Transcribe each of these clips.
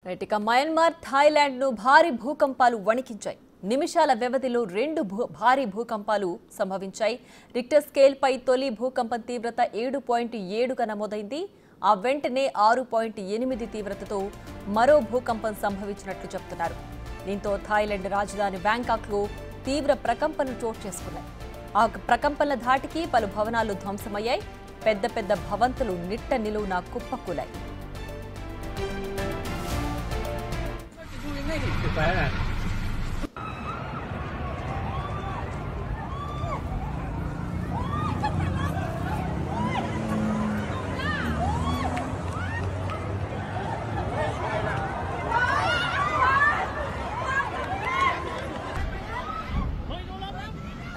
Right ఇక Myanmar Thailand ను భారీ భూకంపాలు వణికించాయి. నిమిషాల వ్యవధిలో రెండు భారీ భూకంపాలు సంభవించాయి. రిక్టర్ స్కేల్ పై తొలి భూకంపం తీవ్రత 7.7గా నమోదైంది. ఆ వెంటనే 6.8 తీవ్రతతో మరో భూకంపం సంభవించినట్లు చెప్తున్నారు. దీంతో థాయిలాండ్ రాజధాని బ్యాంకాక్ లో తీవ్ర ప్రకంపనలు చోటు చేసుకున్నాయి. ఆ ప్రకంపనల ధాటికి పలు భవనాలు ధ్వంసమయ్యాయి. పెద్ద పెద్ద భవంతులు నిట్ట నిలువున కుప్పకూలాయి.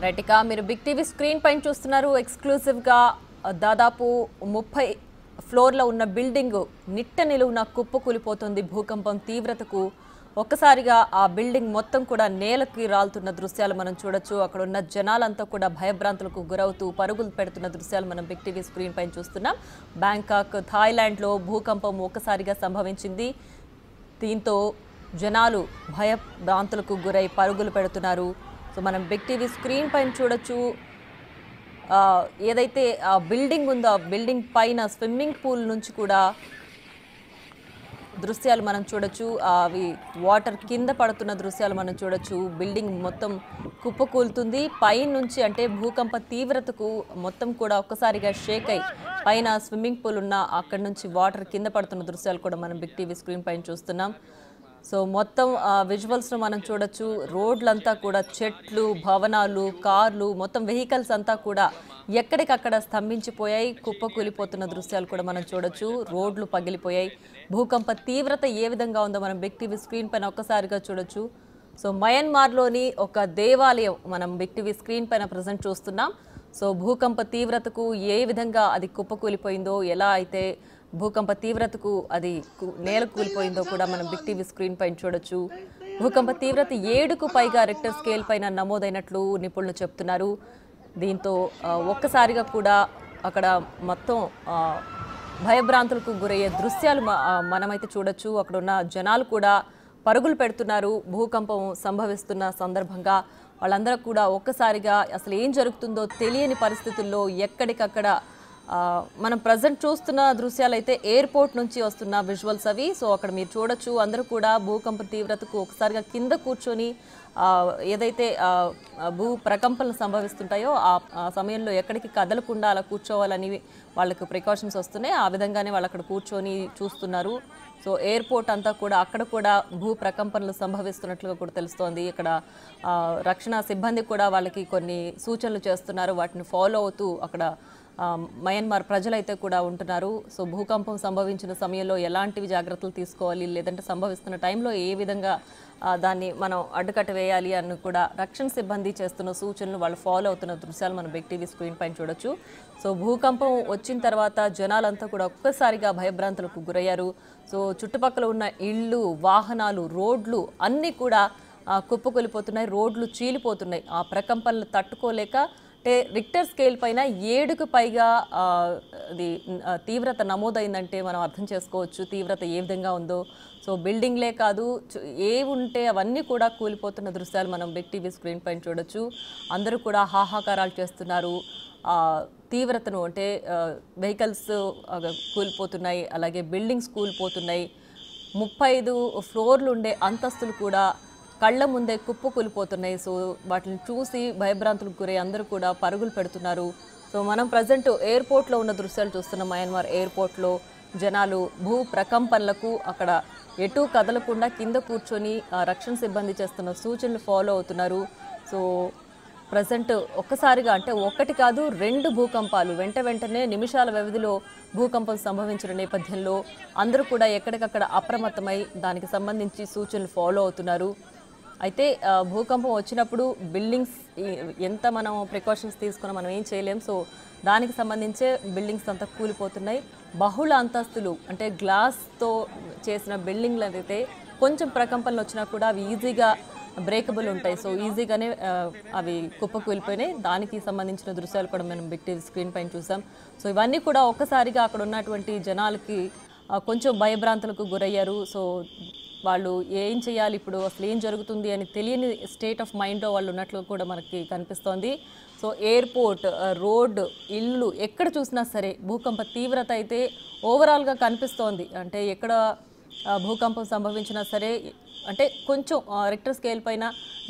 రైట్ ఇక మీరు బిగ్ టీవీ స్క్రీన్ పైన చూస్తున్నారు. ఎక్స్క్లూజివ్గా దాదాపు 30 ఫ్లోర్ల ఉన్న బిల్డింగ్ నిట్ట నిలువున కుప్పకూలిపోతుంది. భూకంపం తీవ్రతకు ఒక్కసారిగా ఆ బిల్డింగ్ మొత్తం కూడా నేలకి రాలుతున్న దృశ్యాలు మనం చూడొచ్చు. అక్కడ ఉన్న జనాలంతా కూడా భయభ్రాంతులకు గురవుతూ పరుగులు పెడుతున్న దృశ్యాలు మనం బిగ్ టీవీ స్క్రీన్ పైన చూస్తున్నాం. బ్యాంకాక్ థాయిలాండ్లో భూకంపం ఒక్కసారిగా సంభవించింది. దీంతో జనాలు భయభ్రాంతులకు గురై పరుగులు పెడుతున్నారు. సో మనం బిగ్ టీవీ స్క్రీన్ పైన చూడొచ్చు. ఏదైతే ఆ బిల్డింగ్ ఉందో ఆ బిల్డింగ్ పైన స్విమ్మింగ్ పూల్ నుంచి కూడా దృశ్యాలు మనం చూడొచ్చు. అవి వాటర్ కింద పడుతున్న దృశ్యాలు మనం చూడొచ్చు. బిల్డింగ్ మొత్తం కుప్పకూలుతుంది. పైనుంచి అంటే భూకంప తీవ్రతకు మొత్తం కూడా ఒక్కసారిగా షేక్ అయి పైన స్విమ్మింగ్ పూల్ ఉన్న అక్కడి నుంచి వాటర్ కింద పడుతున్న దృశ్యాలు కూడా మనం బిగ్ టీవీ స్క్రీన్ పైన చూస్తున్నాం. సో మొత్తం విజువల్స్లో మనం చూడొచ్చు. రోడ్లంతా కూడా చెట్లు, భవనాలు, కార్లు, మొత్తం వెహికల్స్ అంతా కూడా ఎక్కడికక్కడ స్తంభించిపోయాయి. కుప్పకూలిపోతున్న దృశ్యాలు కూడా మనం చూడొచ్చు. రోడ్లు పగిలిపోయాయి. భూకంప తీవ్రత ఏ విధంగా ఉందో మనం బిగ్ టీవీ స్క్రీన్ పైన ఒక్కసారిగా చూడొచ్చు. సో మయన్మార్లోని ఒక దేవాలయం మనం బిగ్ టీవీ స్క్రీన్ పైన ప్రజెంట్ చూస్తున్నాం. సో భూకంప తీవ్రతకు ఏ విధంగా అది కుప్పకూలిపోయిందో, ఎలా అయితే భూకంప తీవ్రతకు అది నేల కూలిపోయిందో కూడా మనం బిగ్ టీవీ స్క్రీన్ పైన చూడొచ్చు. భూకంప తీవ్రత 7కు పైగా రిక్టర్ స్కేల్ పైన నమోదైనట్లు నిపుణులు చెప్తున్నారు. దీంతో ఒక్కసారిగా కూడా అక్కడ మొత్తం భయభ్రాంతులకు గురయ్యే దృశ్యాలు మనమైతే చూడొచ్చు. అక్కడ ఉన్న జనాలు కూడా పరుగులు పెడుతున్నారు. భూకంపం సంభవిస్తున్న సందర్భంగా వాళ్ళందరూ కూడా ఒక్కసారిగా అసలు ఏం జరుగుతుందో తెలియని పరిస్థితుల్లో ఎక్కడికక్కడ మనం ప్రజెంట్ చూస్తున్న దృశ్యాలు అయితే ఎయిర్పోర్ట్ నుంచి వస్తున్న విజువల్స్ అవి. సో అక్కడ మీరు చూడొచ్చు. అందరూ కూడా భూకంప తీవ్రతకు ఒకసారిగా కింద కూర్చొని ఏదైతే భూ ప్రకంపనలు సంభవిస్తుంటాయో ఆ సమయంలో ఎక్కడికి కదలకుండా అలా కూర్చోవాలని వాళ్ళకి ప్రికాషన్స్ వస్తున్నాయి. ఆ విధంగానే వాళ్ళు అక్కడ కూర్చొని చూస్తున్నారు. సో ఎయిర్పోర్ట్ అంతా కూడా అక్కడ కూడా భూ ప్రకంపనలు సంభవిస్తున్నట్లుగా కూడా తెలుస్తోంది. ఇక్కడ రక్షణ సిబ్బంది కూడా వాళ్ళకి కొన్ని సూచనలు చేస్తున్నారు. వాటిని ఫాలో అవుతూ అక్కడ మయన్మార్ ప్రజలైతే కూడా ఉంటున్నారు. సో భూకంపం సంభవించిన సమయంలో ఎలాంటివి జాగ్రత్తలు తీసుకోవాలి, లేదంటే సంభవిస్తున్న టైంలో ఏ విధంగా దాన్ని మనం అడ్డుకట్ట వేయాలి అని కూడా రక్షణ సిబ్బంది చేస్తున్న సూచనలు వాళ్ళు ఫాలో అవుతున్న దృశ్యాలు మనం బిగ్ టీవీ స్క్రీన్ పైన చూడొచ్చు. సో భూకంపం వచ్చిన తర్వాత జనాలంతా కూడా ఒక్కసారిగా భయభ్రాంతులకు గురయ్యారు. సో చుట్టుపక్కల ఉన్న ఇళ్ళు, వాహనాలు, రోడ్లు అన్నీ కూడా కుప్పకూలిపోతున్నాయి. రోడ్లు చీలిపోతున్నాయి. ఆ ప్రకంపనలు తట్టుకోలేక అంటే రిక్టర్ స్కేల్ పైన 7కు పైగా అది తీవ్రత నమోదైందంటే మనం అర్థం చేసుకోవచ్చు తీవ్రత ఏ విధంగా ఉందో. సో బిల్డింగ్లే కాదు, ఏ ఉంటే అవన్నీ కూడా కూలిపోతున్న దృశ్యాలు మనం బిగ్ టీవీ స్క్రీన్ పైన చూడొచ్చు. అందరూ కూడా హాహాకారాలు చేస్తున్నారు. తీవ్రతను అంటే వెహికల్స్ కూలిపోతున్నాయి, అలాగే బిల్డింగ్స్ కూలిపోతున్నాయి. 35 ఫ్లోర్లు ఉండే అంతస్తులు కూడా కళ్ళ ముందే కుప్పకూలిపోతున్నాయి. సో వాటిని చూసి భయభ్రాంతులకు గురై అందరూ కూడా పరుగులు పెడుతున్నారు. సో మనం ప్రజెంట్ ఎయిర్పోర్ట్లో ఉన్న దృశ్యాలు చూస్తున్నాం. మయన్మార్ ఎయిర్పోర్ట్లో జనాలు భూ ప్రకంపనలకు అక్కడ ఎటు కదలకుండా కింద కూర్చొని రక్షణ సిబ్బంది చేస్తున్న సూచనలు ఫాలో అవుతున్నారు. సో ప్రజెంట్ ఒక్కసారిగా అంటే ఒకటి కాదు 2 భూకంపాలు వెంటనే నిమిషాల వ్యవధిలో భూకంపం సంభవించిన నేపథ్యంలో అందరూ కూడా ఎక్కడికక్కడ అప్రమత్తమై దానికి సంబంధించి సూచనలు ఫాలో అవుతున్నారు. అయితే భూకంపం వచ్చినప్పుడు బిల్డింగ్స్ ఎంత మనం ప్రికాషన్స్ తీసుకున్నా మనం ఏం చేయలేం. సో దానికి సంబంధించే బిల్డింగ్స్ అంతా కూలిపోతున్నాయి. బహుళ అంతస్తులు అంటే గ్లాస్తో చేసిన బిల్డింగ్లు అయితే కొంచెం ప్రకంపనలు వచ్చినా కూడా అవి ఈజీగా బ్రేకబుల్ ఉంటాయి. సో ఈజీగానే అవి కుప్పకూలిపోయినాయి. దానికి సంబంధించిన దృశ్యాలు కూడా మనం బిగ్ టీవీ స్క్రీన్ పైన చూసాం. సో ఇవన్నీ కూడా ఒక్కసారిగా అక్కడ ఉన్నటువంటి జనాలకి కొంచెం భయభ్రాంతులకు గురయ్యారు. సో వాళ్ళు ఏం చేయాలి ఇప్పుడు, అసలు ఏం జరుగుతుంది అని తెలియని స్టేట్ ఆఫ్ మైండ్లో వాళ్ళు ఉన్నట్లు కూడా మనకి కనిపిస్తోంది. సో ఎయిర్పోర్ట్, రోడ్, ఇల్లు ఎక్కడ చూసినా సరే భూకంప తీవ్రత అయితే ఓవరాల్గా కనిపిస్తోంది. అంటే ఎక్కడ భూకంపం సంభవించినా సరే, అంటే కొంచెం రిక్టర్ స్కేల్ పైన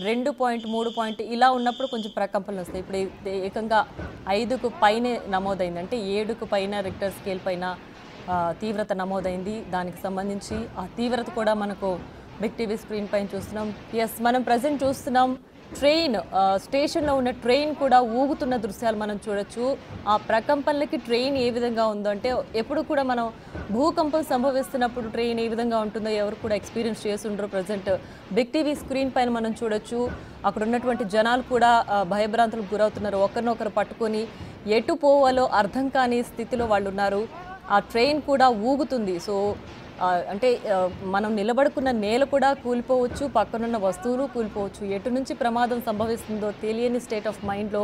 2.3 ఇలా ఉన్నప్పుడు కొంచెం ప్రకంపనలు వస్తాయి. ఇప్పుడు ఏకంగా 5కు పైనే నమోదైంది, అంటే 7కు పైన రిక్టర్ స్కేల్ పైన తీవ్రత నమోదైంది. దానికి సంబంధించి ఆ తీవ్రత కూడా మనకు బిగ్ టీవీ స్క్రీన్ పైన చూస్తున్నాం. ఎస్, మనం ప్రజెంట్ చూస్తున్నాం ట్రైన్, స్టేషన్లో ఉన్న ట్రైన్ కూడా ఊగుతున్న దృశ్యాలు మనం చూడొచ్చు. ఆ ప్రకంపనలకి ట్రైన్ ఏ విధంగా ఉందో, అంటే ఎప్పుడు కూడా మనం భూకంపం సంభవిస్తున్నప్పుడు ట్రైన్ ఏ విధంగా ఉంటుందో ఎవరు కూడా ఎక్స్పీరియన్స్ చేస్తుండ్రో ప్రజెంట్ బిగ్ టీవీ స్క్రీన్ పైన మనం చూడొచ్చు. అక్కడ ఉన్నటువంటి జనాలు కూడా భయభ్రాంతులకు గురవుతున్నారు. ఒకరినొకరు పట్టుకొని ఎటు పోవాలో అర్థం కాని స్థితిలో వాళ్ళు ఉన్నారు. ఆ ట్రైన్ కూడా ఊగుతుంది. సో అంటే మనం నిలబడుకున్న నేల కూడా కూలిపోవచ్చు, పక్కనున్న వస్తువులు కూలిపోవచ్చు. ఎటు నుంచి ప్రమాదం సంభవిస్తుందో తెలియని స్టేట్ ఆఫ్ మైండ్లో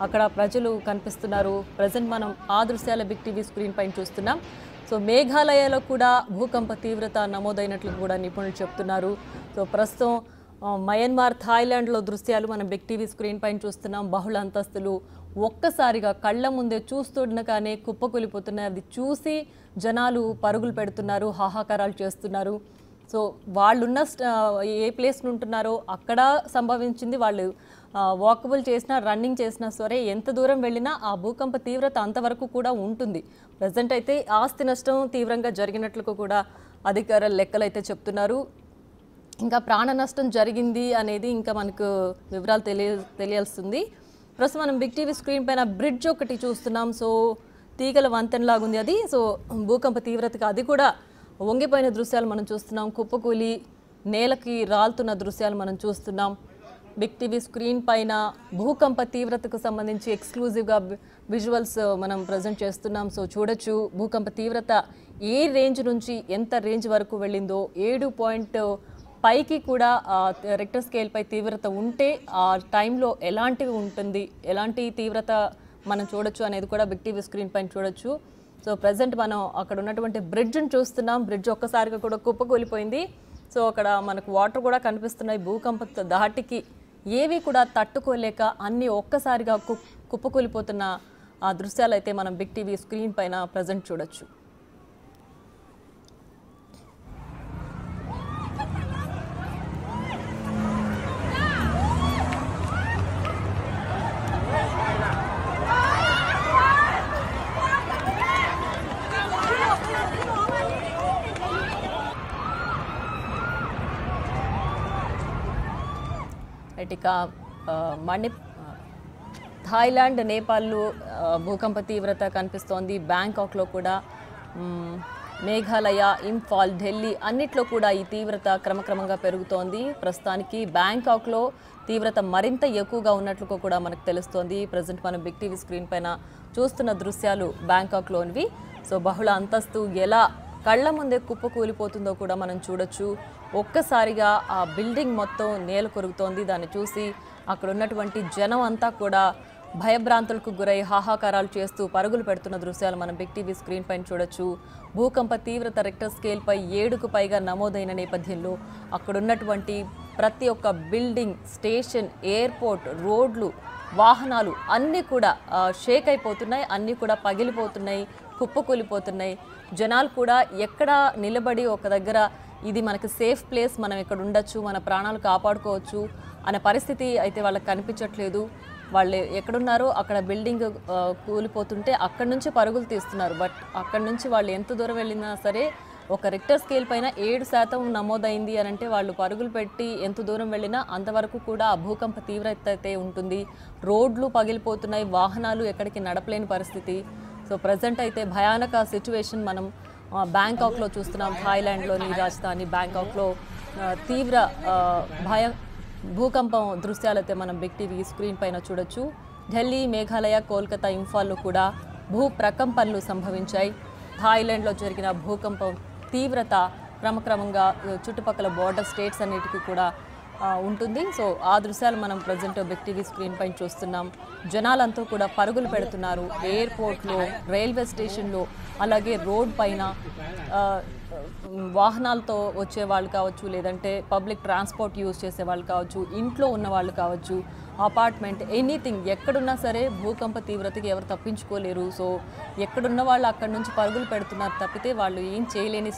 అక్కడ ప్రజలు కనిపిస్తున్నారు. ప్రజెంట్ మనం ఆ దృశ్యాల బిగ్ టీవీ స్క్రీన్ పైన చూస్తున్నాం. సో మేఘాలయలో కూడా భూకంప తీవ్రత నమోదైనట్లు కూడా నిపుణులు చెప్తున్నారు. సో ప్రస్తుతం మయన్మార్, థాయిలాండ్లో దృశ్యాలు మనం బిగ్ టీవీ స్క్రీన్ పైన చూస్తున్నాం. బహుళ అంతస్తులు ఒక్కసారిగా కళ్ళ ముందే చూస్తుండగానే కుప్పకూలిపోతున్నాయి. అది చూసి జనాలు పరుగులు పెడుతున్నారు, హాహాకారాలు చేస్తున్నారు. సో వాళ్ళున్న ఏ ప్లేస్ ఉంటున్నారో అక్కడ సంభవించింది. వాళ్ళు వాకబుల్ చేసినా, రన్నింగ్ చేసినా సరే, ఎంత దూరం వెళ్ళినా ఆ భూకంప తీవ్రత అంతవరకు కూడా ఉంటుంది. ప్రజెంట్ అయితే ఆస్తి నష్టం తీవ్రంగా జరిగినట్లు కూడా అధికారుల లెక్కలు అయితే చెప్తున్నారు. ఇంకా ప్రాణ నష్టం జరిగింది అనేది ఇంకా మనకు వివరాలు తెలియాల్సింది. ప్రస్తుతం మనం బిగ్ టీవీ స్క్రీన్ పైన బ్రిడ్జ్ ఒకటి చూస్తున్నాం. సో తీగల వంతెనలాగుంది అది. సో భూకంప తీవ్రతగా అది కూడా వంగిపోయిన దృశ్యాలు మనం చూస్తున్నాం. కుప్పకూలి నేలకి రాలుతున్న దృశ్యాలు మనం చూస్తున్నాం. బిగ్ టీవీ స్క్రీన్ పైన భూకంప తీవ్రతకు సంబంధించి ఎక్స్క్లూజివ్గా విజువల్స్ మనం ప్రజెంట్ చేస్తున్నాం. సో చూడొచ్చు భూకంప తీవ్రత ఏ రేంజ్ నుంచి ఎంత రేంజ్ వరకు వెళ్ళిందో. 7.5కి కూడా రిక్టర్ స్కేల్పై తీవ్రత ఉంటే ఆ టైంలో ఎలాంటివి ఉంటుంది, ఎలాంటి తీవ్రత మనం చూడొచ్చు అనేది కూడా బిగ్ టీవీ స్క్రీన్ పైన చూడొచ్చు. సో ప్రజెంట్ మనం అక్కడ ఉన్నటువంటి బ్రిడ్జ్ని చూస్తున్నాం. బ్రిడ్జ్ ఒక్కసారిగా కూడా కుప్పకూలిపోయింది. సో అక్కడ మనకు వాటర్ కూడా కనిపిస్తున్నాయి. భూకంప ధాటికి ఏవి కూడా తట్టుకోలేక అన్నీ ఒక్కసారిగా కుప్పకూలిపోతున్న ఆ దృశ్యాలు అయితే మనం బిగ్ టీవీ స్క్రీన్ పైన ప్రజెంట్ చూడొచ్చు. ఇక థాయిలాండ్, నేపాల్లో భూకంప తీవ్రత కనిపిస్తోంది. బ్యాంకాక్లో కూడా, మేఘాలయ, ఇంఫాల్, ఢిల్లీ అన్నిట్లో కూడా ఈ తీవ్రత క్రమక్రమంగా పెరుగుతోంది. ప్రస్తుతానికి బ్యాంకాక్లో తీవ్రత మరింత ఎక్కువగా ఉన్నట్లు కూడా మనకు తెలుస్తోంది. ప్రజెంట్ మనం బిగ్ టీవీ స్క్రీన్ పైన చూస్తున్న దృశ్యాలు బ్యాంకాక్లోనివి. సో బహుళ అంతస్తు ఎలా కళ్ళ ముందే కుప్పకూలిపోతుందో కూడా మనం చూడొచ్చు. ఒక్కసారిగా ఆ బిల్డింగ్ మొత్తం నేల కొరుగుతోంది. దాన్ని చూసి అక్కడ ఉన్నటువంటి జనం అంతా కూడా భయభ్రాంతులకు గురై హాహాకారాలు చేస్తూ పరుగులు పెడుతున్న దృశ్యాలు మనం బిగ్ టీవీ స్క్రీన్ పైన చూడొచ్చు. భూకంప తీవ్రత రిక్టర్ స్కేల్పై 7కు పైగా నమోదైన నేపథ్యంలో అక్కడ ఉన్నటువంటి ప్రతి ఒక్క బిల్డింగ్, స్టేషన్, ఎయిర్పోర్ట్, రోడ్లు, వాహనాలు అన్నీ కూడా షేక్ అయిపోతున్నాయి. అన్నీ కూడా పగిలిపోతున్నాయి, కుప్పకూలిపోతున్నాయి. జనాలు కూడా ఎక్కడ నిలబడి ఒక దగ్గర ఇది మనకి సేఫ్ ప్లేస్, మనం ఇక్కడ ఉండొచ్చు, మన ప్రాణాలు కాపాడుకోవచ్చు అనే పరిస్థితి అయితే వాళ్ళకి కనిపించట్లేదు. వాళ్ళు ఎక్కడున్నారో అక్కడ బిల్డింగ్ కూలిపోతుంటే అక్కడి నుంచి పరుగులు తీస్తున్నారు. బట్ అక్కడి నుంచి వాళ్ళు ఎంత దూరం వెళ్ళినా సరే ఒక రిక్టర్ స్కేల్ పైన 7% నమోదైంది అని అంటే వాళ్ళు పరుగులు పెట్టి ఎంత దూరం వెళ్ళినా అంతవరకు కూడా ఆ భూకంప తీవ్రత అయితే ఉంటుంది. రోడ్లు పగిలిపోతున్నాయి, వాహనాలు ఎక్కడికి నడపలేని పరిస్థితి. సో ప్రజెంట్ అయితే భయానక సిచ్యువేషన్ మనం బ్యాంకాక్లో చూస్తున్నాం. థాయిలాండ్లోని రాజధాని బ్యాంకాక్లో తీవ్ర భూకంపం దృశ్యాలైతే మనం బిగ్ టీవీ స్క్రీన్ పైన చూడొచ్చు. ఢిల్లీ, మేఘాలయ, కోల్కతా, ఇంఫాల్లో కూడా భూ ప్రకంపనలు సంభవించాయి. థాయిలాండ్లో జరిగిన భూకంపం తీవ్రత క్రమక్రమంగా చుట్టుపక్కల బోర్డర్ స్టేట్స్ అన్నిటికీ కూడా ఉంటుంది. సో ఆ దృశ్యాలు మనం ప్రజెంట్ బిగ్ టీవీ స్క్రీన్ పైన చూస్తున్నాం. జనాలంతా కూడా పరుగులు పెడుతున్నారు. ఎయిర్పోర్ట్లో, రైల్వే స్టేషన్లో, అలాగే రోడ్ పైన వాహనాలతో వచ్చే వాళ్ళు కావచ్చు, లేదంటే పబ్లిక్ ట్రాన్స్పోర్ట్ యూజ్ చేసే వాళ్ళు కావచ్చు, ఇంట్లో ఉన్న వాళ్ళు కావచ్చు, అపార్ట్మెంట్ ఎనీథింగ్ ఎక్కడున్నా సరే భూకంప తీవ్రతకి ఎవరు తప్పించుకోలేరు. సో ఎక్కడున్న వాళ్ళు అక్కడి నుంచి పరుగులు పెడుతున్నారు తప్పితే వాళ్ళు ఏం చేయలేని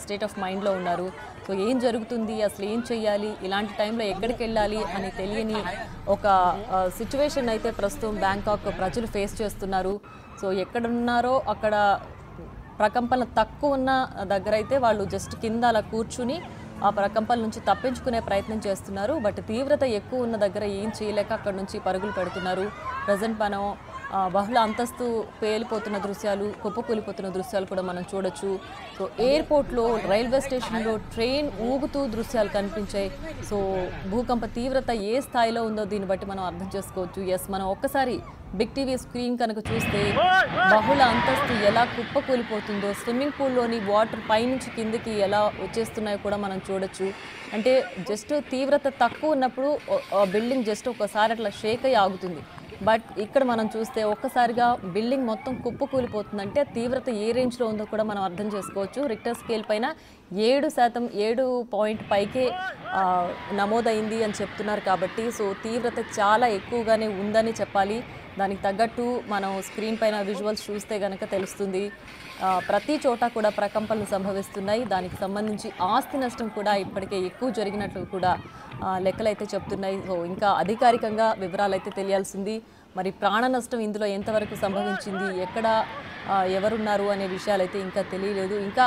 స్టేట్ ఆఫ్ మైండ్లో ఉన్నారు. సో ఏం జరుగుతుంది, అసలు ఏం చెయ్యాలి, ఇలాంటి టైంలో ఎక్కడికి వెళ్ళాలి అని తెలియని ఒక సిచ్యువేషన్ అయితే ప్రస్తుతం బ్యాంకాక్ ప్రజలు ఫేస్ చేస్తున్నారు. సో ఎక్కడున్నారో అక్కడ ప్రకంపనలు తక్కువ ఉన్న దగ్గర అయితే వాళ్ళు జస్ట్ కింద అలా కూర్చుని ఆ ప్రకంపనల నుంచి తప్పించుకునే ప్రయత్నం చేస్తున్నారు. బట్ తీవ్రత ఎక్కువ ఉన్న దగ్గర ఏం చేయలేక అక్కడ నుంచి పరుగులు పెడుతున్నారు. ప్రజెంట్ మనం బహుళ అంతస్తు పేలిపోతున్న దృశ్యాలు, కుప్పకూలిపోతున్న దృశ్యాలు కూడా మనం చూడొచ్చు. సో ఎయిర్పోర్ట్లో, రైల్వే స్టేషన్లో ట్రైన్ ఊగుతూ దృశ్యాలు కనిపించాయి. సో భూకంప తీవ్రత ఏ స్థాయిలో ఉందో దీన్ని బట్టి మనం అర్థం చేసుకోవచ్చు. ఎస్, మనం ఒక్కసారి బిగ్ టీవీ స్క్రీన్ కనుక చూస్తే బహుళ అంతస్తు ఎలా కుప్పకూలిపోతుందో, స్విమ్మింగ్ పూల్లోని వాటర్ పైనుంచి కిందికి ఎలా వచ్చేస్తున్నాయో కూడా మనం చూడొచ్చు. అంటే జస్ట్ తీవ్రత తక్కువ ఉన్నప్పుడు బిల్డింగ్ జస్ట్ ఒకసారి అట్లా షేక్ అయ్యి ఆగుతుంది. బట్ ఇక్కడ మనం చూస్తే ఒక్కసారిగా బిల్డింగ్ మొత్తం కుప్పకూలిపోతుందంటే తీవ్రత ఏ రేంజ్లో ఉందో కూడా మనం అర్థం చేసుకోవచ్చు. రిక్టర్ స్కేల్ పైన 7%, 7 పైకే నమోదైంది అని చెప్తున్నారు. కాబట్టి సో తీవ్రత చాలా ఎక్కువగానే ఉందని చెప్పాలి. దానికి తగ్గట్టు మనం స్క్రీన్ పైన విజువల్స్ చూస్తే కనుక తెలుస్తుంది. ప్రతి చోట కూడా ప్రకంపనలు సంభవిస్తున్నాయి. దానికి సంబంధించి ఆస్తి నష్టం కూడా ఇప్పటికే ఎక్కువ జరిగినట్లు కూడా లెక్కలైతే చెప్తున్నాయి. సో ఇంకా అధికారికంగా వివరాలు అయితే తెలియాల్సింది. మరి ప్రాణ నష్టం ఇందులో ఎంతవరకు సంభవించింది, ఎక్కడ ఎవరున్నారు అనే విషయాలు అయితే ఇంకా తెలియలేదు. ఇంకా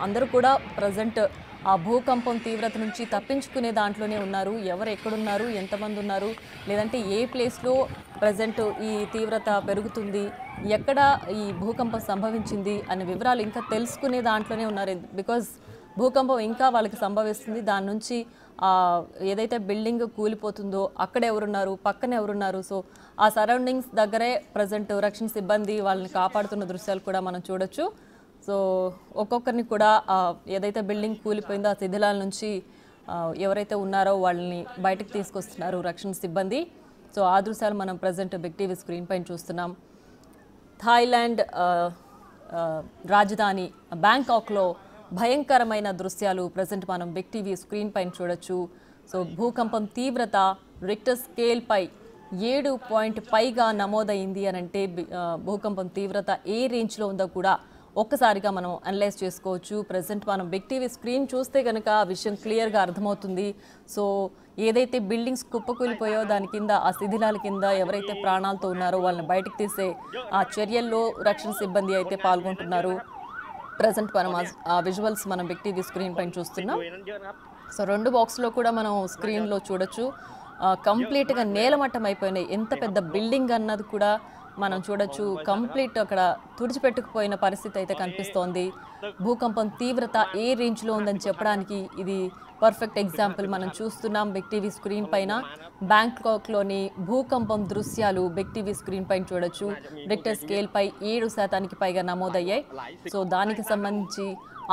అందరూ కూడా ప్రజెంట్ ఆ భూకంపం తీవ్రత నుంచి తప్పించుకునే దాంట్లోనే ఉన్నారు. ఎవరు ఎక్కడున్నారు, ఎంతమంది ఉన్నారు, లేదంటే ఏ ప్లేస్లో ప్రజెంట్ ఈ తీవ్రత పెరుగుతుంది, ఎక్కడ ఈ భూకంపం సంభవించింది అనే వివరాలు ఇంకా తెలుసుకునే దాంట్లోనే ఉన్నారు. బికాజ్ భూకంపం ఇంకా వాళ్ళకి సంభవిస్తుంది. దాని నుంచి ఏదైతే బిల్డింగ్ కూలిపోతుందో అక్కడ ఎవరున్నారు, పక్కన ఎవరున్నారు, సో ఆ సరౌండింగ్స్ దగ్గరే ప్రజెంట్ రక్షణ సిబ్బంది వాళ్ళని కాపాడుతున్న దృశ్యాలు కూడా మనం చూడొచ్చు. సో ఒక్కొక్కరిని కూడా ఏదైతే బిల్డింగ్ కూలిపోయిందో ఆ శిథిలాల నుంచి ఎవరైతే ఉన్నారో వాళ్ళని బయటకు తీసుకొస్తున్నారు రక్షణ సిబ్బంది. సో ఆ దృశ్యాలు మనం ప్రజెంట్ బిగ్ టీవీ స్క్రీన్ పైన చూస్తున్నాం. థాయిలాండ్ రాజధాని బ్యాంకాక్లో భయంకరమైన దృశ్యాలు ప్రజెంట్ మనం బిగ్ టీవీ స్క్రీన్ పైన చూడొచ్చు. సో భూకంపం తీవ్రత రిక్టర్ స్కేల్పై 7 పైగా నమోదైంది అని అంటే భూకంపం తీవ్రత ఏ రేంజ్లో ఉందో కూడా ఒక్కసారిగా మనం అనలైజ్ చేసుకోవచ్చు. ప్రజెంట్ మనం బిగ్ టీవీ స్క్రీన్ చూస్తే కనుక ఆ విషయం క్లియర్గా అర్థమవుతుంది. సో ఏదైతే బిల్డింగ్స్ కుప్పకూలిపోయో దాని కింద ఆ శిథిలాల కింద ఎవరైతే ప్రాణాలతో ఉన్నారో వాళ్ళని బయటకు తీసే ఆ చర్యల్లో రక్షణ సిబ్బంది అయితే పాల్గొంటున్నారు. ప్రజెంట్ మనం ఆ విజువల్స్ మనం బిగ్ టీవీ స్క్రీన్ పైన చూస్తున్నాం. సో 2 బాక్స్లో కూడా మనం స్క్రీన్లో చూడొచ్చు. కంప్లీట్గా నేలమట్టం అయిపోయినాయి. ఎంత పెద్ద బిల్డింగ్ అన్నది కూడా మనం చూడొచ్చు. కంప్లీట్ అక్కడ తుడిచిపెట్టుకుపోయిన పరిస్థితి అయితే కనిపిస్తోంది. భూకంపం తీవ్రత ఏ రేంజ్లో ఉందని చెప్పడానికి ఇది పర్ఫెక్ట్ ఎగ్జాంపుల్. మనం చూస్తున్నాం బిగ్ టీవీ స్క్రీన్ పైన బ్యాంకాక్లోని భూకంపం దృశ్యాలు బిగ్ టీవీ స్క్రీన్ పైన చూడొచ్చు. రిక్టర్ స్కేల్పై 7% పైగా నమోదయ్యాయి. సో దానికి సంబంధించి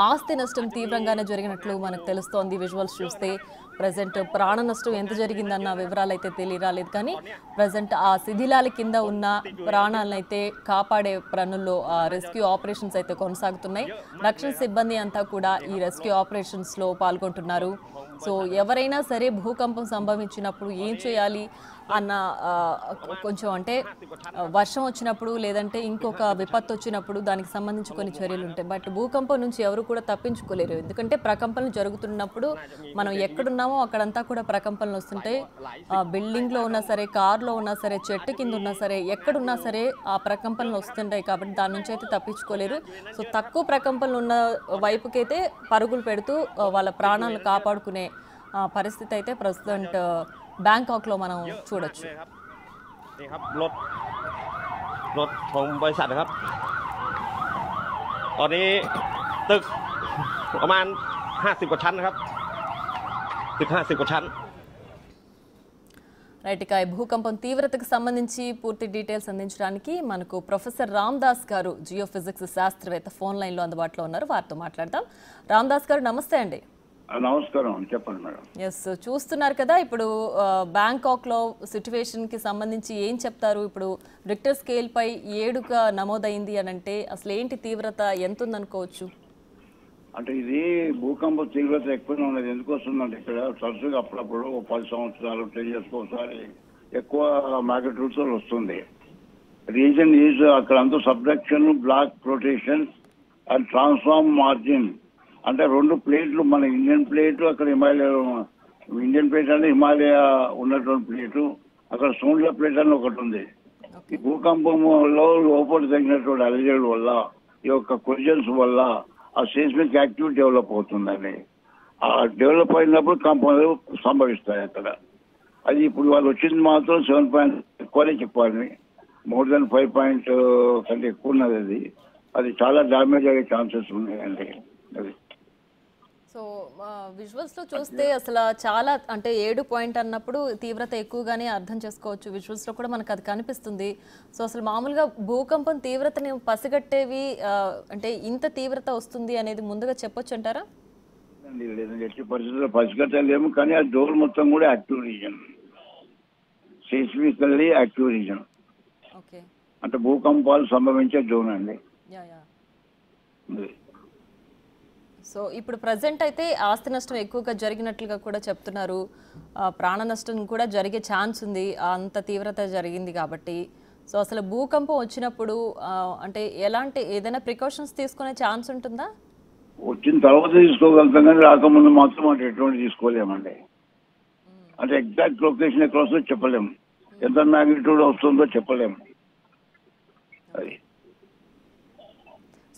ఆస్తి నష్టం తీవ్రంగానే జరిగినట్లు మనకు తెలుస్తోంది విజువల్స్ చూస్తే. ప్రజెంట్ ప్రాణ నష్టం ఎంత జరిగిందన్న వివరాలు అయితే తెలియరాలేదు. కానీ ప్రజెంట్ ఆ శిథిలాల కింద ఉన్న ప్రాణాలను అయితే కాపాడే పనుల్లో రెస్క్యూ ఆపరేషన్స్ అయితే కొనసాగుతున్నాయి. రక్షణ సిబ్బంది అంతా కూడా ఈ రెస్క్యూ ఆపరేషన్స్లో పాల్గొంటున్నారు. సో ఎవరైనా సరే భూకంపం సంభవించినప్పుడు ఏం చేయాలి అన్న కొంచెం అంటే వర్షం వచ్చినప్పుడు లేదంటే ఇంకొక విపత్తు వచ్చినప్పుడు దానికి సంబంధించి కొన్ని చర్యలు ఉంటాయి. బట్ భూకంపం నుంచి ఎవరు కూడా తప్పించుకోలేరు. ఎందుకంటే ప్రకంపనలు జరుగుతున్నప్పుడు మనం ఎక్కడున్నామో అక్కడంతా కూడా ప్రకంపనలు వస్తుంటాయి. బిల్డింగ్లో ఉన్నా సరే, కార్లో ఉన్నా సరే, చెట్టు కింద ఉన్నా సరే, ఎక్కడున్నా సరే ఆ ప్రకంపనలు వస్తుంటాయి. కాబట్టి దాని నుంచి అయితే తప్పించుకోలేరు. సో తక్కువ ప్రకంపనలు ఉన్న వైపుకైతే పరుగులు పెడుతూ వాళ్ళ ప్రాణాలను కాపాడుకునే పరిస్థితి అయితే ప్రస్తుతం బ్యాంకాక్లో మనం చూడొచ్చు. นี่ครับรถของบริษัทนะครับตอนนี้ตึกประมาณ50 กว่าชั้นนะครับตึก50 กว่าชั้น. రైట్, ఇక భూకంపం తీవ్రతకు సంబంధించి పూర్తి డీటెయిల్స్ అందించడానికి మనకు ప్రొఫెసర్ రామ్దాస్ గారు జియోఫిజిక్స్ శాస్త్రవేత్త ఫోన్ లైన్లో అందుబాటులో ఉన్నారు. వారితో మాట్లాడదాం. రామ్దాస్ గారు నమస్తే అండి. నమస్కారం, చెప్పండి మేడం. ఎస్, చూస్తున్నారు కదా ఇప్పుడు బ్యాంకాక్లో సిచ్యువేషన్కి సంబంధించి ఏం చెప్తారు? ఇప్పుడు రిక్టర్ స్కేల్పై 7గా నమోదైంది అని అంటే అసలు ఏంటి తీవ్రత ఎంత ఉందనుకోవచ్చు? అంటే ఇది భూకంప తీవ్రత ఎక్కువనే ఉన్నది. ఎందుకు వస్తుందంటే ఇక్కడ తరచుగా అప్పుడప్పుడు 10 సంవత్సరాలు 10 years ఒకసారి ఎక్కువ మ్యాగ్నిట్యూడ్స్ వస్తుంది. రీజన్ ఈజ్ అక్కడ అంతా subduction, block rotation and transform margin. అంటే 2 ప్లేట్లు, మన ఇండియన్ ప్లేట్, అక్కడ ఇండియన్ ప్లేట్ అంటే హిమాలయ ఉన్నటువంటి ప్లేటు, అక్కడ సోన్ల ప్లేట్ అని ఒకటి ఉంది. ఈ భూకంపంలో లోపల తగినటువంటి అలజడి వల్ల, ఈ యొక్క కొలిజన్స్ వల్ల ఆ సీస్మిక్ యాక్టివిటీ డెవలప్ అవుతుందండి. ఆ డెవలప్ అయినప్పుడు కంపనలు సంభవిస్తాయి అక్కడ. అది ఇప్పుడు వాళ్ళు వచ్చింది మాత్రం 7 ఎక్కువనే చెప్పాలి. మోర్ దెన్ 5 కంటే ఎక్కువ ఉన్నది. అది చాలా డ్యామేజ్ అయ్యే ఛాన్సెస్ ఉన్నాయండి. అది సో విజువల్స్ లో చూస్తే అసలు చాలా అంటే 7 పాయింట్ అన్నప్పుడు తీవ్రత ఎక్కువగానే అర్థం చేసుకోవచ్చు. విజువల్స్ లో కూడా మనకు అది కనిపిస్తుంది. సో అసలు మామూలుగా భూకంపం తీవ్రతని పసిగట్టేవి అంటే ఇంత తీవ్రత వస్తుంది అనేది ముందుగా చెప్పొచ్చు అంటారా? లేదండి, ఎట్టి పరిస్థితుల్లో పసిగట్టలేము. కానీ ఆ జోన్ మొత్తం కూడా active region, seismically active region. Okay, అంటే భూకంపాలు సంభవించే జోన్ అండి. Yeah yeah. అది. సో ఇప్పుడు ప్రజెంట్ అయితే ఆస్తి నష్టం ఎక్కువగా జరిగినట్లుగా కూడా చెప్తున్నారు. ప్రాణ నష్టం కూడా జరిగే ఛాన్స్ ఉంది, అంత తీవ్రత జరిగింది కాబట్టి. సో అసలు భూకంపం వచ్చినప్పుడు అంటే ఎలాంటి ఏదైనా ప్రికాషన్స్ తీసుకునే ఛాన్స్ ఉంటుందా? వచ్చిన తర్వాత తీసుకోగలుగుతాం కానీ రాకముందు మాత్రం అంటే ఎటువంటి తీసుకోలేమండి. అంటే ఎగ్జాక్ట్ లొకేషన్ ఎక్కడ వస్తుందో చెప్పలేము, ఎంత మ్యాగ్నిట్యూడ్ వస్తుందో చెప్పలేము. అది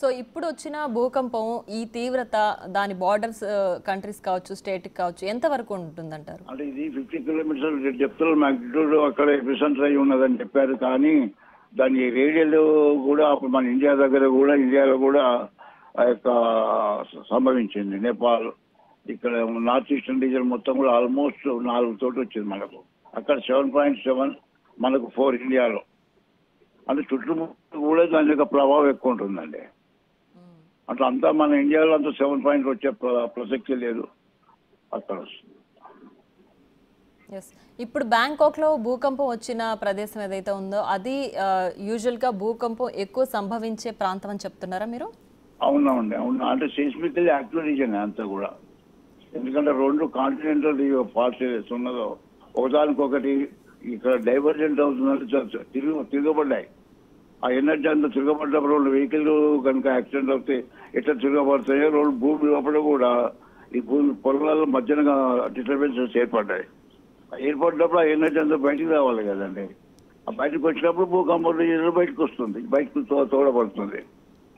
సో ఇప్పుడు వచ్చిన భూకంపం ఈ తీవ్రత దాని బార్డర్స్ కంట్రీస్ కావచ్చు, స్టేట్ కావచ్చు, ఎంత వరకు ఉంటుందంటారు? అంటే ఇది 50 kilometers డెప్త్ మ్యాగ్నిట్యూడ్ అక్కడ ఎపిసెంటర్ అయి ఉన్నదని చెప్పారు. కానీ దాని రేడియల్ కూడా అప్పుడు మన ఇండియాలో కూడా ఆ యొక్క సంభవించింది. నేపాల్, ఇక్కడ నార్త్ ఈస్టర్న్ రీజన్ మొత్తం కూడా ఆల్మోస్ట్ 4 తోటి వచ్చింది మనకు. అక్కడ 7.7, మనకు 4 ఇండియాలో. అంటే చుట్టుముట్టు కూడా దాని యొక్క ప్రభావం ఎక్కువ ఉంటుందండి. అట్లా అంతా మన ఇండియాలో అంతా 7 పాయింట్ వచ్చే ప్రసక్తి లేదు, అక్కడ వస్తుంది. ఇప్పుడు బ్యాంకాక్ లో భూకంపం వచ్చిన ప్రదేశం ఏదైతే ఉందో అది యూజువల్ గా భూకంపం ఎక్కువ సంభవించే ప్రాంతం అని చెప్తున్నారా మీరు? అవునండి, అవును. అంటే సీస్మికల్లీ యాక్టివ్ రీజన్ అంతా కూడా. ఎందుకంటే 2 కాంటినెంటల్ పార్ట్స్ ఏదైతే ఉన్నదో ఒకదానికొకటి ఇక్కడ డైవర్జెంట్ అవుతుందంటే తిరగబడ్డాయి. ఆ ఎనర్జీ అంతా తిరగబడ్డప్పుడు 2 వెహికల్ కనుక యాక్సిడెంట్ అవుతే ఎట్లా తిరగబడతాయో 2 భూమి లోపల కూడా ఈ భూమి పొలాల మధ్యన డిస్టర్బెన్సెస్ ఏర్పడ్డాయి. ఏర్పడినప్పుడు ఆ ఎనర్జీ అంతా బయటకు రావాలి కదండి. ఆ బయటకు వచ్చినప్పుడు భూకంపం బయటకు వస్తుంది, బయటకు తోడబడుతుంది.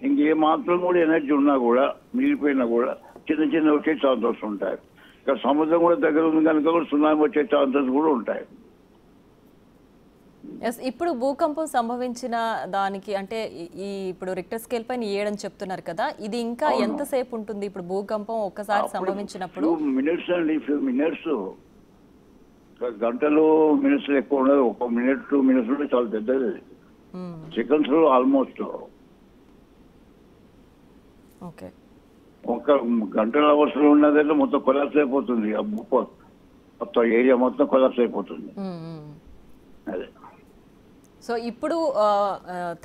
ఇంకే మాత్రం కూడా ఎనర్జీ ఉన్నా కూడా, మిగిలిపోయినా కూడా చిన్న వచ్చే ఛాన్సెస్ ఉంటాయి. ఇక్కడ సముద్రం కూడా దగ్గర ఉంది కనుక కూడా సునామీ వచ్చే ఛాన్సెస్ కూడా ఉంటాయి. ఇప్పుడు భూకంపం సంభవించిన దానికి అంటే ఈ ఇప్పుడు రిక్టర్ స్కేల్ పైన 7 అని చెప్తున్నారు కదా, ఇది ఇంకా ఎంతసేపు ఉంటుంది? ఇప్పుడు భూకంపం ఒక్కసారి సంభవించినప్పుడు మినిట్స్ అండి, ఫ్యూ మినిట్స్, గంటలు మినిట్స్ ఎక్కువ ఉండదు. 1 minute 2 minutes కూడా చాలా పెద్దది. Seconds almost. ఓకే, 1 గంటల అవసరం ఉన్నదంటే మొత్తం కొలాప్స్ అయిపోతుంది. మొత్తం ఏరియా మొత్తం కొలాప్స్ అయిపోతుంది. అదే. సో ఇప్పుడు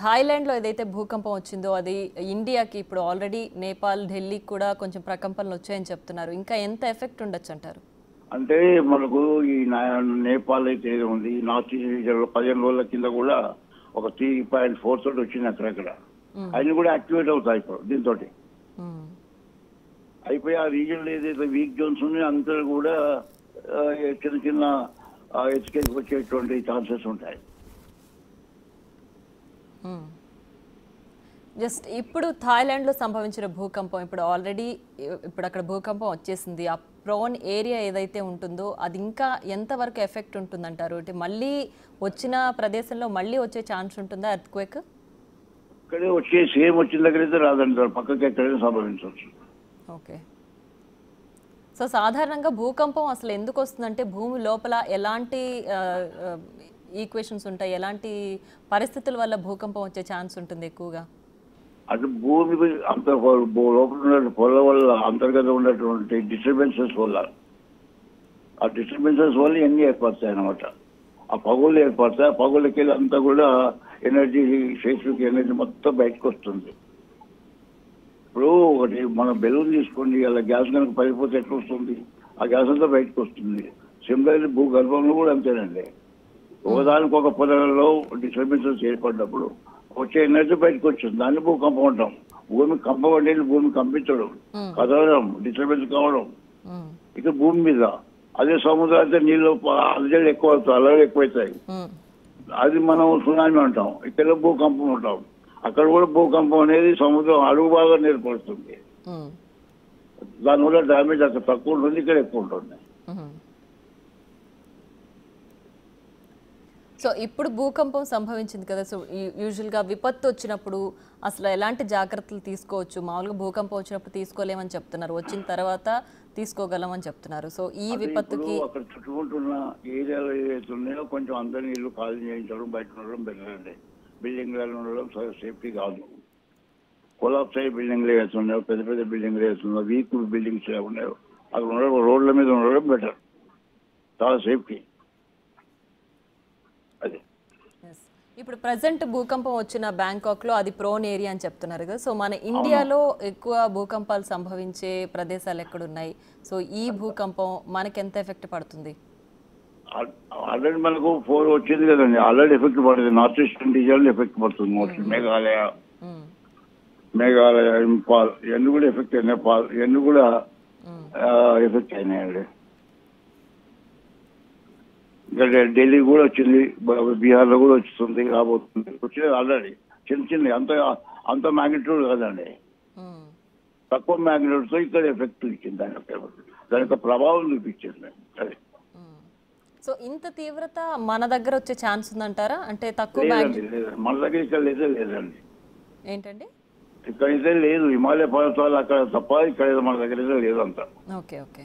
థాయిలాండ్లో ఏదైతే భూకంపం వచ్చిందో అది ఇండియాకి ఇప్పుడు ఆల్రెడీ నేపాల్, ఢిల్లీకి కూడా కొంచెం ప్రకంపనలు వచ్చాయని చెప్తున్నారు. ఇంకా ఎంత ఎఫెక్ట్ ఉండొచ్చు అంటారు? అంటే మనకు ఈ నేపాల్ అయితే ఉంది, నార్త్ ఈస్ట్ రీజన్ లో 15 రోజుల కింద కూడా ఒక 3.4 తోటి వచ్చింది అక్కడక్కడ. అన్ని కూడా యాక్టివేట్ అవుతాయి ఇప్పుడు దీంతో. అయిపోయి ఆ రీజన్ లో ఏదైతే వీక్ జోన్స్ ఉన్నాయో అంతా కూడా చిన్న ఎస్కేప్ వచ్చేటువంటి ఛాన్సెస్ ఉంటాయి. జస్ట్ ఇప్పుడు థాయిలాండ్లో సంభవించిన భూకంపం ఇప్పుడు ఆల్రెడీ ఇప్పుడు అక్కడ భూకంపం వచ్చేసింది. ఆ ప్రోన్ ఏరియా ఏదైతే ఉంటుందో అది ఇంకా ఎంతవరకు ఎఫెక్ట్ ఉంటుందంటారు? అంటే మళ్ళీ వచ్చిన ప్రదేశంలో మళ్ళీ వచ్చే ఛాన్స్ ఉంటుందా ఎర్త్క్వేక్? ఇక్కడే వచ్చే సేమ్ వచ్చిన దగ్గర అయితే రాదంటారు, పక్కకి ఎక్కడైనా సంభవించవచ్చు. ఓకే. సో సాధారణంగా భూకంపం అసలు ఎందుకు వస్తుందంటే భూమి లోపల ఎలాంటి ఈక్వేషన్స్ ఉంటాయి, ఎలాంటి పరిస్థితుల వల్ల భూకంపం వచ్చే ఛాన్స్ ఉంటుంది ఎక్కువగా? అటు భూమి అంత లోపల ఉన్న పొలం వల్ల అంతర్గత ఉన్నటువంటి డిస్టర్బెన్సెస్ వల్ల, ఆ డిస్టర్బెన్సెస్ వల్ల ఇవన్నీ ఏర్పడతాయి అన్నమాట. ఆ పగుళ్ళు ఏర్పడతాయి. ఆ పగుళ్ళకి వెళ్ళి అంతా కూడా ఎనర్జీ, సైస్మిక్ ఎనర్జీ మొత్తం బయటకు వస్తుంది. ఇప్పుడు ఒకటి మన బెలూన్ తీసుకోండి, అలా గ్యాస్ కనుక పడిపోతే ఎట్లా వస్తుంది? ఆ గ్యాస్ అంతా బయటకు వస్తుంది. సిమిలర్లీ భూగర్భంలో కూడా అంతేనండి. ఒకదానికి ఒక పొదలలో డిస్టర్బెన్సెస్ ఏర్పడినప్పుడు వచ్చే ఎనర్జీ బయటకు వచ్చింది, దాన్ని భూకంపం అంటాం. భూమి కంపబడి భూమి కంపించడం, కదలడం, డిస్టర్బెన్స్ కావడం ఇక భూమి మీద. అదే సముద్రం అయితే నీళ్ళు అలజడి ఎక్కువ అవుతాయి, అలలు ఎక్కువైతాయి, అది మనం సునామీ అంటాం. ఇక్కడ భూకంపం అంటాం. అక్కడ కూడా భూకంపం అనేది సముద్రం అడుగు బాగా ఏర్పడుతుంది. దానివల్ల డ్యామేజ్ అక్కడ తక్కువ ఉంటుంది, ఇక్కడ ఎక్కువ ఉంటుంది. సో ఇప్పుడు భూకంపం సంభవించింది కదా, సో యూజువల్గా విపత్తు వచ్చినప్పుడు అసలు ఎలాంటి జాగ్రత్తలు తీసుకోవచ్చు? మామూలుగా భూకంపం వచ్చినప్పుడు తీసుకోలేమని చెప్తున్నారు, వచ్చిన తర్వాత తీసుకోగలమని చెప్తున్నారు. సో ఈ విపత్తుకి అక్కడ చుట్టుకుంటున్న ఏరియాలో ఏదైతే ఉన్నాయో కొంచెం అందరినీ ఇల్లు ఖాళీ చేయించడం, బయట ఉండడం బెటర్ అండి. బిల్డింగ్లలో ఉండడం సేఫ్టీ కాదు. కొలాప్స్ అయ్యి బిల్డింగ్లు ఏవైతే ఉన్నాయో, పెద్ద పెద్ద బిల్డింగ్లు ఏవైతే ఉన్నాయో, వీక్ బిల్డింగ్స్ ఉన్నాయో అక్కడ ఉండడం, రోడ్ల మీద ఉండడం బెటర్, చాలా సేఫ్టీ. అది ఇప్పుడు ప్రజెంట్ భూకంపం వచ్చిన బ్యాంకాక్లో అది ప్రోన్ ఏరియా అని చెప్తున్నారు కదా. సో మన ఇండియాలో ఎక్కువ భూకంపాలు సంభవించే ప్రదేశాలు ఎక్కడున్నాయి? సో ఈ భూకంపం మనకి ఎంత ఎఫెక్ట్ పడుతుంది? ఆల్రెడీ మనకు 4 వచ్చింది కదండి, ఆల్రెడీ ఎఫెక్ట్ పడుతుంది. నార్త్ ఈస్టర్న్ రీజియన్ ఎఫెక్ట్ పడుతుంది మోస్ట్లీ. మేఘాలయ, ఇంపాల్ ఇవన్నీ కూడా ఎఫెక్ట్ అయినాయి. నేపాల్ ఇవన్నీ కూడా ఎఫెక్ట్ అయినాయండి. ఇంకా ఢిల్లీ కూడా వచ్చింది, బీహార్లో కూడా వస్తుంది, రాబోతుంది. వచ్చింది ఆల్రెడీ చిన్న చిన్న, అంత మ్యాగ్నిట్యూడ్ కదండి, తక్కువ మ్యాగ్నిట్యూడ్తో ఇక్కడ ఎఫెక్ట్ ఇచ్చింది. దాని యొక్క ప్రభావం చూపించింది. అది సో ఇంత తీవ్రత మన దగ్గర వచ్చే ఛాన్స్ ఉందంటారా? అంటే తక్కువ మన దగ్గర ఇక్కడ లేదండి. ఏంటండి? ఇక్కడైతే లేదు, హిమాలయ పర్వతాలు అక్కడ తప్ప ఇక్కడ మన దగ్గర అయితే లేదు అంతా. ఓకే ఓకే,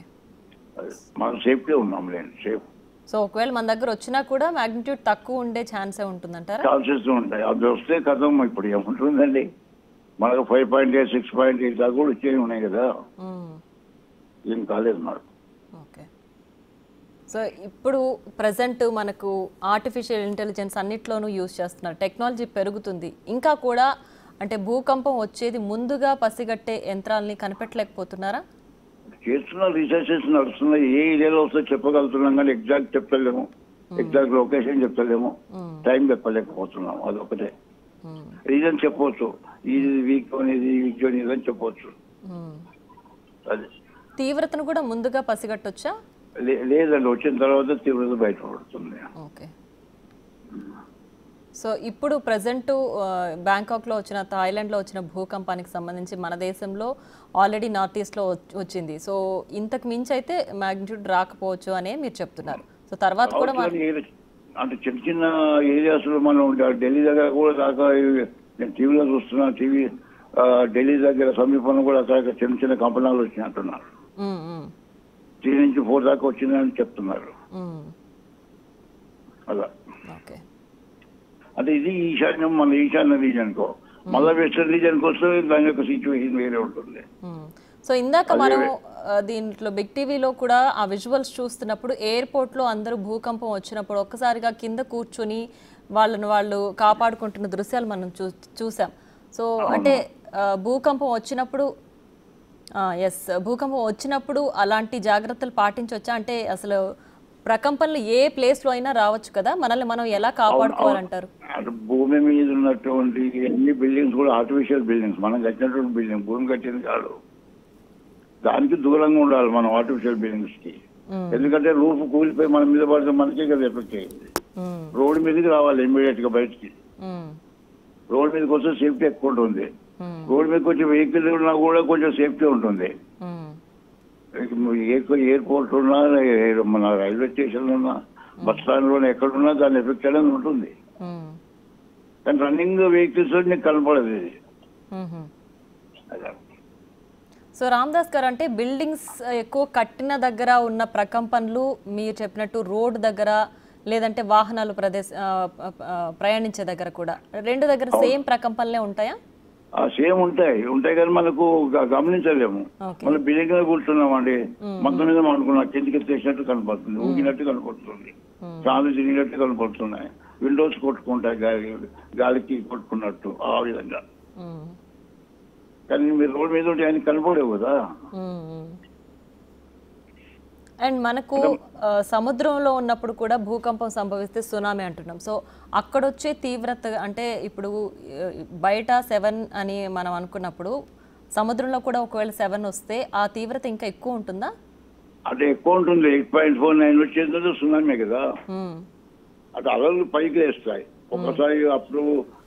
మనం సేఫ్టీ ఉన్నాం లేండి, సేఫ్. సో ఒకవేళ మన దగ్గర వచ్చినా కూడా మ్యాగ్నిట్యూడ్ తక్కువ ఉండే ఛాన్సే ఉంటుందంటారా? ఛాన్సెస్ ఉంటాయి. అది వస్తే కథం ఇప్పుడు ఏముంటుందండి, మనకు 5.8, 6.8 దాకా కూడా వచ్చేవి ఉన్నాయి కదా, ఏం కాలేదు మనకు. ఓకే. సో ఇప్పుడు ప్రజెంట్ మనకు ఆర్టిఫిషియల్ ఇంటెలిజెన్స్ అన్నిట్లోనూ యూజ్ చేస్తున్నారు, టెక్నాలజీ పెరుగుతుంది. ఇంకా కూడా అంటే భూకంపం వచ్చేది ముందుగా పసిగట్టే యంత్రాలని కనిపెట్టలేకపోతున్నారా? చేస్తున్న రీసెర్చెస్ నడుస్తున్నాయి. ఏ ఏరియాలో వస్తే చెప్పగలుగుతున్నాం కానీ ఎగ్జాక్ట్ చెప్పలేము, ఎగ్జాక్ట్ లొకేషన్ చెప్పలేము, టైం చెప్పలేకపోతున్నాం. అదొకటే రీజన్ చెప్పవచ్చు, ఇది వీక్ అనేది వీక్ అనేది అని చెప్పవచ్చు. అది తీవ్రతను కూడా ముందుగా పసిగట్టొచ్చా? లేదండి, వచ్చిన తర్వాత తీవ్రత బయటపడుతుంది. ఓకే. సో ఇప్పుడు ప్రజెంట్ బ్యాంకాక్లో వచ్చిన, థాయిలాండ్లో వచ్చిన భూకంపానికి సంబంధించి మన దేశంలో ఆల్రెడీ నార్త్ ఈస్ట్లో వచ్చింది. సో ఇంతకు మించి అయితే మ్యాగ్నిట్యూడ్ రాకపోవచ్చు అనే మీరు చెప్తున్నారు. సో తర్వాత కూడా అంటే చిన్న చిన్న ఏరియాస్లో మనం ఢిల్లీ దగ్గర కూడా దాకా నేను టీవీలో చూస్తున్నా, ఢిల్లీ దగ్గర సమీపంలో కూడా అక్కడ చిన్న చిన్న కంపనాలు వచ్చినాయి అంటున్నారు. 3 నుంచి 4 దాకా వచ్చిందని చెప్తున్నారు. అలా ఓకే. అంటే ఇది ఈశాన్యం, మన ఈశాన్య రీజన్కో, మళ్ళీ వెస్టర్న్ రీజన్కి వస్తే దాని యొక్క సిచ్యువేషన్ వేరే ఉంటుంది. సో ఇందాక మనం దీంట్లో బిగ్ టీవీలో కూడా ఆ విజువల్స్ చూస్తున్నప్పుడు ఎయిర్పోర్ట్లో అందరూ భూకంపం వచ్చినప్పుడు ఒక్కసారిగా కింద కూర్చొని వాళ్ళు కాపాడుకుంటున్న దృశ్యాలు మనం చూసాం. సో అంటే భూకంపం వచ్చినప్పుడు అలాంటి జాగ్రత్తలు పాటించవచ్చా? అంటే అసలు ప్రకంపనలు ఏ ప్లేస్లో అయినా రావచ్చు కదా, మనల్ని మనం ఎలా కాపాడుకోవాలంటారు? భూమి మీద ఉన్నటువంటి అన్ని బిల్డింగ్స్ కూడా ఆర్టిఫిషియల్ బిల్డింగ్స్, మనం కట్టినటువంటి బిల్డింగ్, భూమి కట్టింది కాదు. దానికి దూరంగా ఉండాలి మనం ఆర్టిఫిషియల్ బిల్డింగ్స్ కి. ఎందుకంటే రూఫ్ కూలిపోయి మన మీద పడితే మనకే కదా ఎఫెక్ట్ అయ్యింది. రోడ్డు మీదకి రావాలి ఇమ్మీడియట్ గా బయటికి. రోడ్ మీదకి వస్తే సేఫ్టీ ఎక్కువ ఉంటుంది. రోడ్ మీద కొంచెం వెహికల్ ఉన్నా కూడా కొంచెం సేఫ్టీ ఉంటుంది. ఎయిర్పోర్ట్ ఉన్నా, మన రైల్వే స్టేషన్ ఉన్నా, బస్ స్టాండ్ లోనే ఎక్కడున్నా దాని ఎఫెక్ట్ అనేది ఉంటుంది. కానీ రన్నింగ్ వెహికల్స్ నీకు కనపడదు ఇది. సో రామదాస్ గారు, అంటే బిల్డింగ్స్ ఎక్కువ కట్టిన దగ్గర ఉన్న ప్రకంపనలు మీరు చెప్పినట్టు రోడ్ దగ్గర లేదంటే వాహనాలు ప్రయాణించే దగ్గర కూడా 2 దగ్గర సేమ్ ప్రకంపనలే ఉంటాయా? సేమ్ ఉంటాయి కానీ మనకు గమనించలేము. మనం బిల్డింగ్ మీద కూర్చున్నామండి, మొత్తం మీద అనుకున్నాం, కిందికి తెచ్చినట్టు కనపడుతుంది, ఊగినట్టు కనపడుతుంది, చాలు తిరిగినట్టు కనపడుతున్నాయి, విండోస్ కొట్టుకుంటాయి గాలికి కొట్టుకున్నట్టు. ఆ విధంగా కానీ మీరు రోడ్డు మీద ఉంటే ఆయన కనపడేవు కదా. అండ్ మనకు సముద్రంలో ఉన్నప్పుడు కూడా భూకంపం సంభవిస్తే సునామీ అంటున్నాం. సో అక్కడొచ్చే తీవ్రత అంటే ఇప్పుడు బయట 7 అని మనం అనుకున్నప్పుడు సముద్రంలో కూడా ఒకవేళ 7 వస్తే ఆ తీవ్రత ఇంకా ఎక్కువ ఉంటుందా? అంటే ఎక్కువ ఉంటుంది. 8.49 వచ్చేది సునామీ కదా. అటు అలలు పైకి వేస్తాయి ఒకసారి, అప్పుడు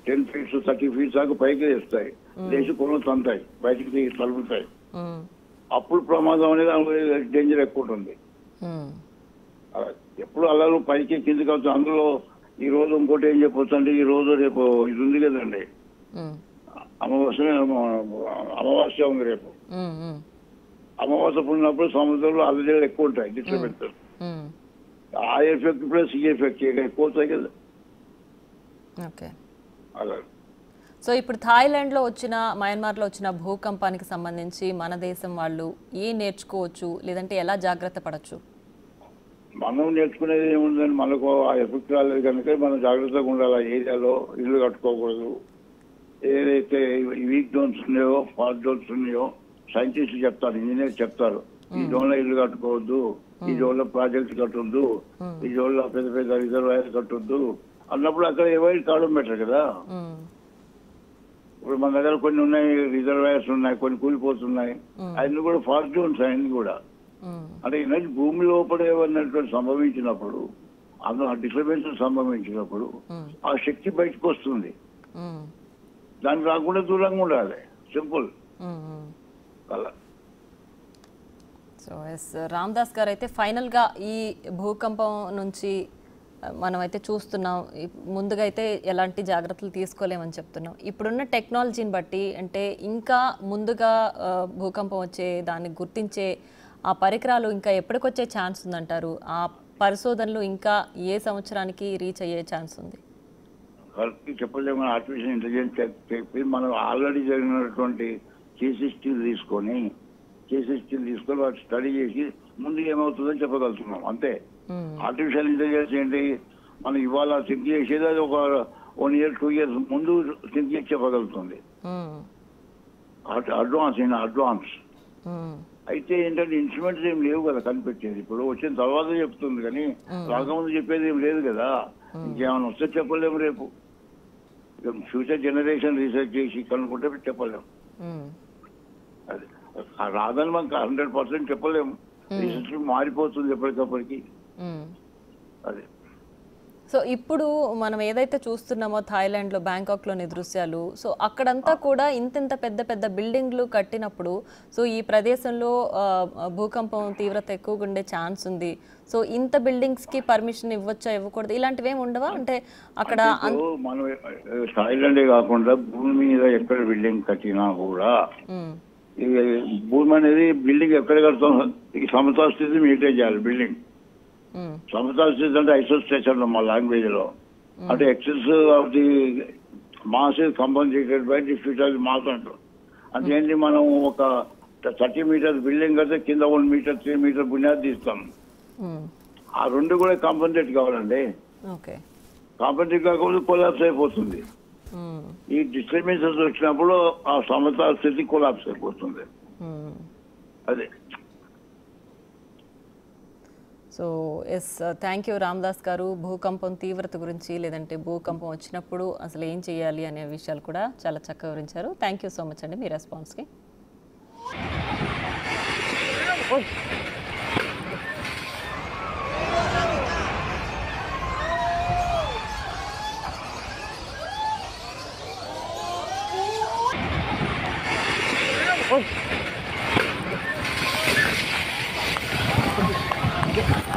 10 feet 30 feet దాకా పైకి వేస్తాయి, లేచి కొనలు తంతాయి, బయటికి తలుపుతాయి. అప్పుడు ప్రమాదం అనేది డేంజర్ ఎక్కువ ఉంటుంది. ఎప్పుడు అలలు పైకి కిందికి వస్తాయి. అందులో ఈ రోజు ఇంకోటి ఏం చెప్పొచ్చు అంటే, ఈ రోజు రేపు ఇది ఉంది కదండి, అమావాస్య ఉంది రేపు. అమావాస్య ఉన్నప్పుడు సముద్రంలో అలజడులు ఎక్కువ ఉంటాయి, డిస్టర్బెన్స్. ఆ ఎఫెక్ట్ ప్లస్ ఈ ఎఫెక్ట్ ఎక్కువ అవుతాయి కదా. ఓకే. అలా సో ఇప్పుడు థాయిలాండ్లో వచ్చిన, మయన్మార్లో వచ్చిన భూకంపానికి సంబంధించి మన దేశం వాళ్ళు ఏం నేర్చుకోవచ్చు, లేదంటే ఎలా జాగ్రత్త పడచ్చు? మనం నేర్చుకునేది ఏముందని, మనకు ఆ ఎఫెక్ట్ రాలేదు కనుక మనం జాగ్రత్తగా ఉండాలి. ఆ ఏరియాలో ఇల్లు కట్టుకోకూడదు. ఏదైతే వీక్ జోన్స్ ఉన్నాయో, ఫాల్ట్ జోన్స్ ఉన్నాయో సైంటిస్టులు చెప్తారు, ఇంజనీర్స్ చెప్తారు, ఈ జోన్లో ఇల్లు కట్టుకోవద్దు, ఈ జోన్లో ప్రాజెక్ట్స్ కట్టొద్దు, ఈ జోన్లో పెద్ద పెద్ద రిజర్వాయర్ కట్టొద్దు అన్నప్పుడు అక్కడ అవాయిడ్ కావడం బెటర్ కదా. ఇప్పుడు మన దగ్గర కొన్ని ఉన్నాయి, రిజర్వాయర్స్ ఉన్నాయి, కొన్ని కూలిపోతున్నాయి, అవన్నీ కూడా ఫాల్ట్ జోన్స్. అవన్నీ కూడా అంటే ఎనర్జీ భూమి లోపల ఏమన్నటువంటి సంభవించినప్పుడు, అందులో డిస్టర్బెన్స్ సంభవించినప్పుడు ఆ శక్తి బయటకు వస్తుంది. దానికి రాకుండా దూరంగా ఉండాలి, సింపుల్ అలా. సో ఎస్ రామ్దాస్ గారు, అయితే ఫైనల్గా ఈ భూకంపం నుంచి మనం అయితే చూస్తున్నాం, ముందుగా అయితే ఎలాంటి జాగ్రత్తలు తీసుకోలేమని చెప్తున్నాం. ఇప్పుడున్న టెక్నాలజీని బట్టి అంటే ఇంకా ముందుగా భూకంపం వచ్చే దాన్ని గుర్తించే ఆ పరికరాలు ఇంకా ఎప్పటికొచ్చే ఛాన్స్ ఉందంటారు? ఆ పరిశోధనలు ఇంకా ఏ సంవత్సరానికి రీచ్ అయ్యే ఛాన్స్ ఉంది? కరెక్ట్ చెప్పలేము. ఆర్టిఫిషియల్ ఇంటెలిజెన్స్ చెప్పి మనం ఆల్రెడీ జరిగినటువంటి కేసెస్టీలు తీసుకొని వాటి స్టడీ చేసి ముందు ఏమవుతుందో చెప్పగలుగుతున్నాం అంతే. ఆర్టిఫిషియల్ ఇంటెలిజెన్స్ ఏంటి, మనం ఇవాళ థింక్ చేసేది అది ఒక 1 year 2 years ముందు థింక్ చేసి చెప్పగలుగుతుంది. అడ్వాన్స్ అయితే ఏంటంటే ఇన్స్ట్రుమెంట్స్ ఏం లేవు కదా కనిపెట్టేది. ఇప్పుడు వచ్చిన తర్వాత చెప్తుంది కానీ రాకముందు చెప్పేది ఏం లేదు కదా. ఇంకేమైనా వస్తే చెప్పలేము. రేపు ఫ్యూచర్ జనరేషన్ రీసెర్చ్ చేసి కనుక్కుంటే చెప్పలేము. అది రాదని మనకు 100% చెప్పలేము. రీసెర్చ్ మారిపోతుంది ఎప్పటికప్పటికి. అదే. సో ఇప్పుడు మనం ఏదైతే చూస్తున్నామో థాయిలాండ్లో, బ్యాంకాక్లోని దృశ్యాలు, సో అక్కడంతా కూడా ఇంత పెద్ద పెద్ద బిల్డింగ్లు కట్టినప్పుడు సో ఈ ప్రదేశంలో భూకంపం తీవ్రత ఎక్కువగా ఉండే ఛాన్స్ ఉంది. సో ఇంత బిల్డింగ్స్కి పర్మిషన్ ఇవ్వచ్చా, ఇవ్వకూడదు, ఇలాంటివి ఏమి ఉండవా? అంటే అక్కడ మనం థాయిలాండే కాకుండా భూమి మీద ఎక్కడ బిల్డింగ్ కట్టినా కూడా భూమి అనేది బిల్డింగ్ ఎక్కడ కడతాం, సమతల స్థితి మెయింటైన్ చేయాలి. బిల్డింగ్ సమతల స్థితి అంటే ఐసోస్టేషన్ మా లాంగ్వేజ్ లో, అంటే excess of the mass is compensated by deficit of the mass అంటారు. అంటే ఏంటి, మనం ఒక 30 meters బిల్డింగ్ కడితే కింద 1 meter 3 meter బునియాది తీస్తాం. ఆ రెండు కూడా కాంపన్సేట్ కావాలండి. కాంపన్సేట్ కాకపోతే కొలాప్స్ అయిపోతుంది. ఈ డిస్టర్బెన్సెస్ వచ్చినప్పుడు ఆ సమతల స్థితి కొలాప్స్ అయిపోతుంది. అదే. So yes, thank you Ramdas garu. భూకంపం తీవ్రత గురించి, లేదంటే భూకంపం వచ్చినప్పుడు అసలు ఏం చేయాలి అనే విషయాలు కూడా చాలా చక్కగా వివరించారు. థ్యాంక్ యూ సో మచ్ అండి మీ రెస్పాన్స్కి. Yeah!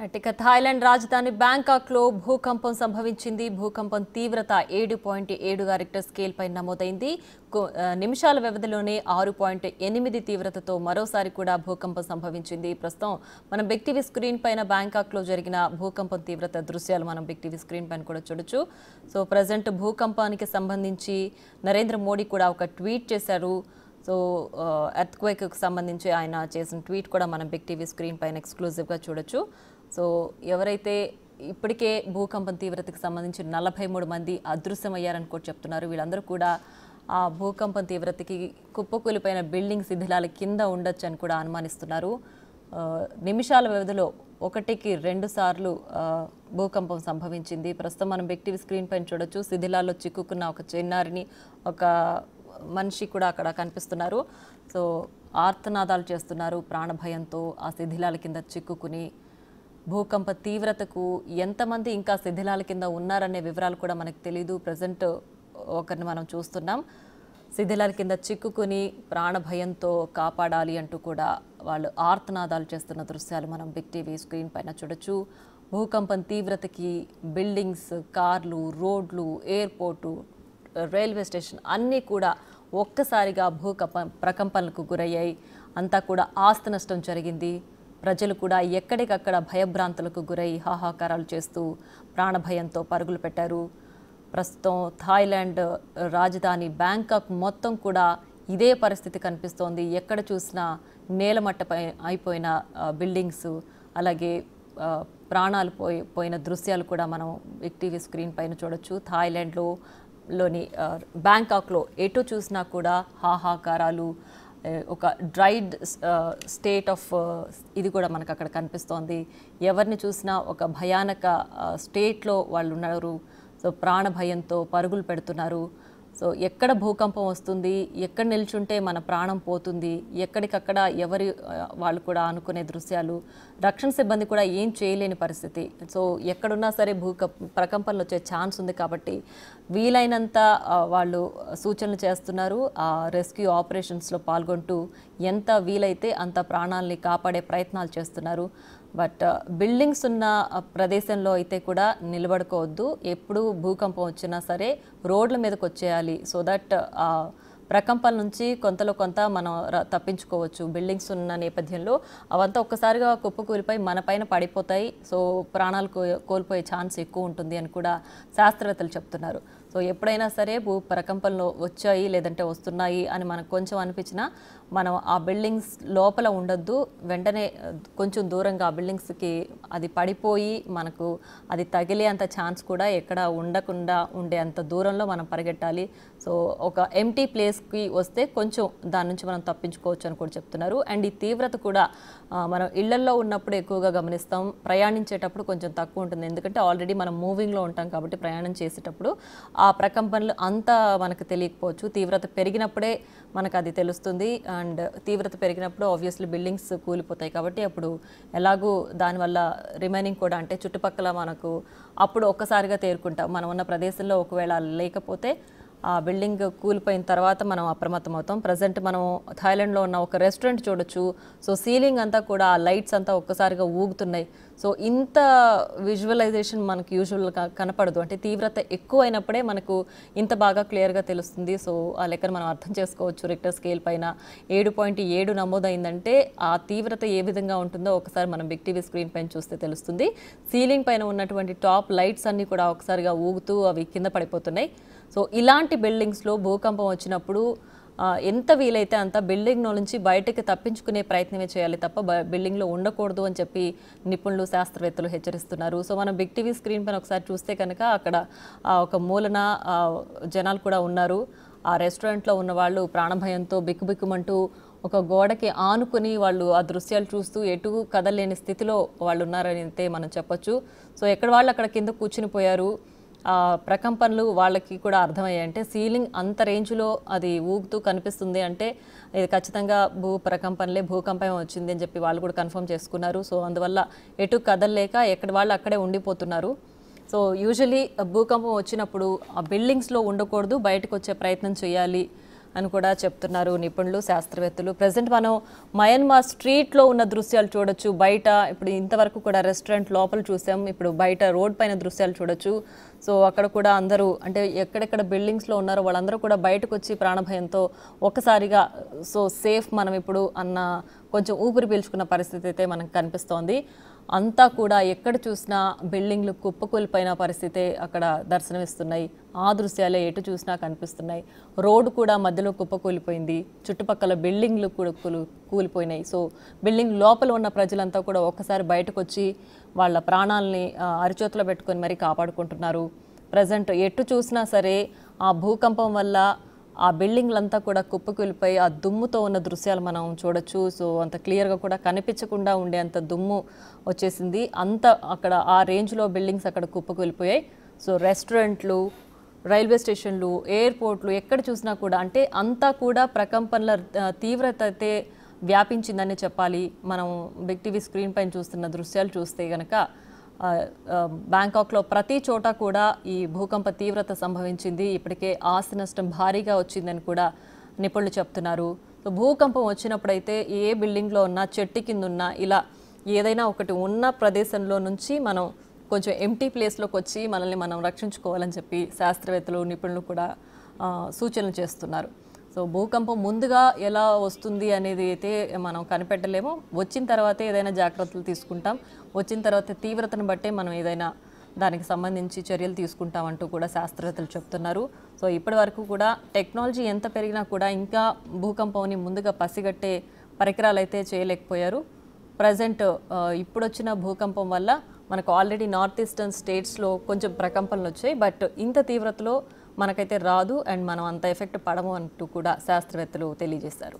ఇక థాయిలాండ్ రాజధాని బ్యాంకాక్లో భూకంపం సంభవించింది. భూకంపం తీవ్రత 7.7గా రిక్టర్ స్కేల్ పై నమోదైంది. నిమిషాల వ్యవధిలోనే 6.8 తీవ్రతతో మరోసారి కూడా భూకంపం సంభవించింది. ప్రస్తుతం మనం బిగ్ టీవీ స్క్రీన్ పైన బ్యాంకాక్లో జరిగిన భూకంపం తీవ్రత దృశ్యాలు మనం బిగ్ టీవీ స్క్రీన్ పైన కూడా చూడొచ్చు. సో ప్రజెంట్ భూకంపానికి సంబంధించి నరేంద్ర మోడీ కూడా ఒక ట్వీట్ చేశారు. సో ఎర్త్క్వేక్కి సంబంధించి ఆయన చేసిన ట్వీట్ కూడా మనం బిగ్ టీవీ స్క్రీన్ పైన ఎక్స్క్లూజివ్గా చూడొచ్చు. సో ఎవరైతే ఇప్పటికే భూకంపం తీవ్రతకు సంబంధించి 43 మంది అదృశ్యమయ్యారని కూడా చెప్తున్నారు. వీళ్ళందరూ కూడా ఆ భూకంపం తీవ్రతకి కుప్పకూలిపోయిన బిల్డింగ్ శిథిలాల కింద ఉండొచ్చు అని కూడా అనుమానిస్తున్నారు. నిమిషాల వ్యవధిలో 1కి 2 సార్లు భూకంపం సంభవించింది. ప్రస్తుతం మనం బిగ్ టీవీ స్క్రీన్ పైన చూడొచ్చు. శిథిలాల్లో చిక్కుకున్న ఒక చిన్నారిని, ఒక మనిషి కూడా అక్కడ కనిపిస్తున్నారు. సో ఆర్తనాదాలు చేస్తున్నారు ప్రాణభయంతో ఆ శిథిలాల కింద చిక్కుకుని. భూకంప తీవ్రతకు ఎంతమంది ఇంకా శిథిలాల కింద ఉన్నారనే వివరాలు కూడా మనకు తెలియదు. ప్రజెంట్ ఒకరిని మనం చూస్తున్నాం. శిథిలాల కింద చిక్కుకుని ప్రాణభయంతో కాపాడాలి అంటూ కూడా వాళ్ళు ఆర్తనాదాలు చేస్తున్న దృశ్యాలు మనం బిగ్ టీవీ స్క్రీన్ పైన చూడొచ్చు. భూకంపం తీవ్రతకి బిల్డింగ్స్, కార్లు, రోడ్లు, ఎయిర్పోర్టు, రైల్వే స్టేషన్ అన్నీ కూడా ఒక్కసారిగా ప్రకంపనలకు గురయ్యాయి. అంతా కూడా ఆస్తి నష్టం జరిగింది. ప్రజలు కూడా ఎక్కడికక్కడ భయభ్రాంతులకు గురై హాహాకారాలు చేస్తూ ప్రాణభయంతో పరుగులు పెట్టారు. ప్రస్తుతం థాయిలాండ్ రాజధాని బ్యాంకాక్ మొత్తం కూడా ఇదే పరిస్థితి కనిపిస్తోంది. ఎక్కడ చూసినా నేలమట్టపై అయిపోయిన బిల్డింగ్స్, అలాగే ప్రాణాలు పోయిన దృశ్యాలు కూడా మనం బిగ్ టీవీ స్క్రీన్ పైన చూడొచ్చు. థాయిలాండ్లోని బ్యాంకాక్లో ఎటు చూసినా కూడా హాహాకారాలు, ఒక డ్రైడ్ స్టేట్ ఆఫ్ ఇది కూడా మనకు అక్కడ కనిపిస్తోంది. ఎవరిని చూసినా ఒక భయానక స్టేట్లో వాళ్ళు ఉన్నారు. సో ప్రాణభయంతో పరుగులు పెడుతున్నారు. సో ఎక్కడ భూకంపం వస్తుంది, ఎక్కడ నిల్చుంటే మన ప్రాణం పోతుంది, ఎక్కడికక్కడ ఎవరి వాళ్ళు కూడా అనుకునే దృశ్యాలు. రక్షణ సిబ్బంది కూడా ఏం చేయలేని పరిస్థితి. సో ఎక్కడున్నా సరే ప్రకంపనలు వచ్చే ఛాన్స్ ఉంది కాబట్టి వీలైనంత వాళ్ళు సూచనలు చేస్తున్నారు. ఆ రెస్క్యూ ఆపరేషన్స్లో పాల్గొంటూ ఎంత వీలైతే అంత ప్రాణాలని కాపాడే ప్రయత్నాలు చేస్తున్నారు. బట్ బిల్డింగ్స్ ఉన్న ప్రదేశంలో అయితే కూడా నిలబడుకోవద్దు. ఎప్పుడు భూకంపం వచ్చినా సరే రోడ్ల మీదకి వచ్చేయాలి. సో దట్ ప్రకంపన నుంచి కొంతలో కొంత మనం తప్పించుకోవచ్చు. బిల్డింగ్స్ ఉన్న నేపథ్యంలో అవంతా ఒక్కసారిగా కుప్పకూలిపోయి మన పైన పడిపోతాయి. సో ప్రాణాలు కోల్పోయే ఛాన్స్ ఎక్కువ ఉంటుంది అని కూడా శాస్త్రవేత్తలు చెప్తున్నారు. సో ఎప్పుడైనా సరే ప్రకంపనలు వచ్చాయి లేదంటే వస్తున్నాయి అని మనకు కొంచెం అనిపించినా మనం ఆ బిల్డింగ్స్ లోపల ఉండొద్దు. వెంటనే కొంచెం దూరంగా ఆ బిల్డింగ్స్కి అది పడిపోయి మనకు అది తగిలే అంత ఛాన్స్ కూడా ఎక్కడ ఉండకుండా ఉండే అంత దూరంలో మనం పరిగెట్టాలి. సో ఒక ఎంటీ ప్లేస్కి వస్తే కొంచెం దాని నుంచి మనం తప్పించుకోవచ్చు అని కూడా చెప్తున్నారు. అండ్ ఈ తీవ్రత కూడా మనం ఇళ్లల్లో ఉన్నప్పుడు ఎక్కువగా గమనిస్తాం. ప్రయాణించేటప్పుడు కొంచెం తక్కువ ఉంటుంది. ఎందుకంటే ఆల్రెడీ మనం మూవింగ్లో ఉంటాం కాబట్టి ప్రయాణం చేసేటప్పుడు ఆ ప్రకంపనలు అంతా మనకు తెలియకపోవచ్చు. తీవ్రత పెరిగినప్పుడే మనకు అది తెలుస్తుంది. అండ్ తీవ్రత పెరిగినప్పుడు ఆబ్వియస్లీ బిల్డింగ్స్ కూలిపోతాయి కాబట్టి అప్పుడు ఎలాగూ దానివల్ల రిమైనింగ్ కూడా అంటే చుట్టుపక్కల మనకు అప్పుడు ఒక్కసారిగా తేరుకుంటాం. మనం ఉన్న ప్రదేశంలో ఒకవేళ లేకపోతే ఆ బిల్డింగ్ కూలిపోయిన తర్వాత మనం అప్రమత్తం అవుతాం. ప్రజెంట్ మనం థాయిలాండ్లో ఉన్న ఒక రెస్టారెంట్ చూడొచ్చు. సో సీలింగ్ అంతా కూడా ఆ లైట్స్ అంతా ఒక్కసారిగా ఊగుతున్నాయి. సో ఇంత విజువలైజేషన్ మనకు యూజువల్గా కనపడదు. అంటే తీవ్రత ఎక్కువ అయినప్పుడే మనకు ఇంత బాగా క్లియర్గా తెలుస్తుంది. సో ఆ లెక్కను మనం అర్థం చేసుకోవచ్చు. రిక్టర్ స్కేల్ పైన 7.7 నమోదైందంటే ఆ తీవ్రత ఏ విధంగా ఉంటుందో ఒకసారి మనం బిగ్ టీవీ స్క్రీన్ పైన చూస్తే తెలుస్తుంది. సీలింగ్ పైన ఉన్నటువంటి టాప్ లైట్స్ అన్నీ కూడా ఒకసారిగా ఊగుతూ అవి కింద పడిపోతున్నాయి. సో ఇలాంటి బిల్డింగ్స్లో భూకంపం వచ్చినప్పుడు ఎంత వీలైతే అంత బిల్డింగ్ నుంచి బయటకు తప్పించుకునే ప్రయత్నమే చేయాలి తప్ప బిల్డింగ్లో ఉండకూడదు అని చెప్పి నిపుణులు, శాస్త్రవేత్తలు హెచ్చరిస్తున్నారు. సో మనం బిగ్ టీవీ స్క్రీన్ పైన ఒకసారి చూస్తే కనుక అక్కడ ఒక మూలన జనాలు కూడా ఉన్నారు. ఆ రెస్టారెంట్లో ఉన్న వాళ్ళు ప్రాణభయంతో బిక్కుబిక్కుమంటూ ఒక గోడకి ఆనుకుని వాళ్ళు ఆ దృశ్యాలు చూస్తూ ఎటు కదలేని స్థితిలో వాళ్ళు ఉన్నారని అయితే మనం చెప్పొచ్చు. సో ఎక్కడ వాళ్ళు అక్కడ కింద కూర్చుని పోయారు. ప్రకంపనలు వాళ్ళకి కూడా అర్థమయ్యాయి. అంటే సీలింగ్ అంత రేంజ్లో అది ఊగుతూ కనిపిస్తుంది అంటే ఇది ఖచ్చితంగా ప్రకంపనలే, భూకంపం వచ్చింది అని చెప్పి వాళ్ళు కూడా కన్ఫర్మ్ చేసుకున్నారు. సో అందువల్ల ఎటు కదలలేక ఎక్కడ వాళ్ళు అక్కడే ఉండిపోతున్నారు. సో యూజువలీ భూకంపం వచ్చినప్పుడు ఆ బిల్డింగ్స్లో ఉండకూడదు, బయటకు వచ్చే ప్రయత్నం చేయాలి అని కూడా చెప్తున్నారు నిపుణులు శాస్త్రవేత్తలు. ప్రజెంట్ మనం మయన్మార్ స్ట్రీట్లో ఉన్న దృశ్యాలు చూడొచ్చు. బయట ఇప్పుడు ఇంతవరకు కూడా రెస్టారెంట్ లోపల చూసాం, ఇప్పుడు బయట రోడ్ పైన దృశ్యాలు చూడొచ్చు. సో అక్కడ కూడా అందరూ అంటే ఎక్కడెక్కడ బిల్డింగ్స్లో ఉన్నారో వాళ్ళందరూ కూడా బయటకు వచ్చి ప్రాణభయంతో ఒక్కసారిగా సో సేఫ్ మనం ఇప్పుడు అన్న కొంచెం ఊపిరి పీల్చుకున్న పరిస్థితి అయితే మనకు కనిపిస్తోంది. అంతా కూడా ఎక్కడ చూసినా బిల్డింగ్లు కుప్పకూలిపోయిన పరిస్థితే అక్కడ దర్శనమిస్తున్నాయి. ఆ దృశ్యాలే ఎటు చూసినా కనిపిస్తున్నాయి. రోడ్డు కూడా మధ్యలో కుప్పకూలిపోయింది, చుట్టుపక్కల బిల్డింగ్లు కూడా కూలిపోయినాయి. సో బిల్డింగ్ లోపల ఉన్న ప్రజలంతా కూడా ఒక్కసారి బయటకు వచ్చి వాళ్ళ ప్రాణాలని అరిచేతిలో పెట్టుకొని మరీ కాపాడుకుంటున్నారు. ప్రజెంట్ ఎటు చూసినా సరే ఆ భూకంపం వల్ల ఆ బిల్డింగ్లంతా కూడా కుప్పకూలిపోయి ఆ దుమ్ముతో ఉన్న దృశ్యాలు మనం చూడొచ్చు. సో అంత క్లియర్గా కూడా కనిపించకుండా ఉండే అంత దుమ్ము వచ్చేసింది. అంత అక్కడ ఆ రేంజ్లో బిల్డింగ్స్ అక్కడ కుప్పకూలిపోయాయి. సో రెస్టారెంట్లు, రైల్వే స్టేషన్లు, ఎయిర్పోర్ట్లు ఎక్కడ చూసినా కూడా అంటే అంతా కూడా ప్రకంపనల తీవ్రత అయితే వ్యాపించిందని చెప్పాలి. మనం బిగ్ టీవీ స్క్రీన్ పైన చూస్తున్న దృశ్యాలు చూస్తే కనుక బ్యాంకాక్లో ప్రతి చోట కూడా ఈ భూకంప తీవ్రత సంభవించింది. ఇప్పటికే ఆస్తి నష్టం భారీగా వచ్చిందని కూడా నిపుణులు చెప్తున్నారు. సో భూకంపం వచ్చినప్పుడైతే ఏ బిల్డింగ్లో ఉన్నా, చెట్టు కింద ఉన్నా, ఇలా ఏదైనా ఒకటి ఉన్న ప్రదేశంలో నుంచి మనం కొంచెం ఎంటీ ప్లేస్లోకి వచ్చి మనల్ని మనం రక్షించుకోవాలని చెప్పి శాస్త్రవేత్తలు, నిపుణులు కూడా సూచనలు చేస్తున్నారు. సో భూకంపం ముందుగా ఎలా వస్తుంది అనేది అయితే మనం కనిపెట్టలేము. వచ్చిన తర్వాతే ఏదైనా జాగ్రత్తలు తీసుకుంటాం. వచ్చిన తర్వాత తీవ్రతను బట్టే మనం ఏదైనా దానికి సంబంధించి చర్యలు తీసుకుంటామంటూ కూడా శాస్త్రవేత్తలు చెప్తున్నారు. సో ఇప్పటి వరకు కూడా టెక్నాలజీ ఎంత పెరిగినా కూడా ఇంకా భూకంపాన్ని ముందుగా పసిగట్టే పరికరాలు అయితే చేయలేకపోయారు. ప్రజెంట్ ఇప్పుడు వచ్చిన భూకంపం వల్ల మనకు ఆల్రెడీ నార్త్ ఈస్టర్న్ స్టేట్స్లో కొంచెం ప్రకంపనలు వచ్చాయి. బట్ ఇంత తీవ్రతలో మనకైతే రాదు అండ్ మనం అంత ఎఫెక్ట్ పడము అంటూ కూడా శాస్త్రవేత్తలు తెలియజేశారు.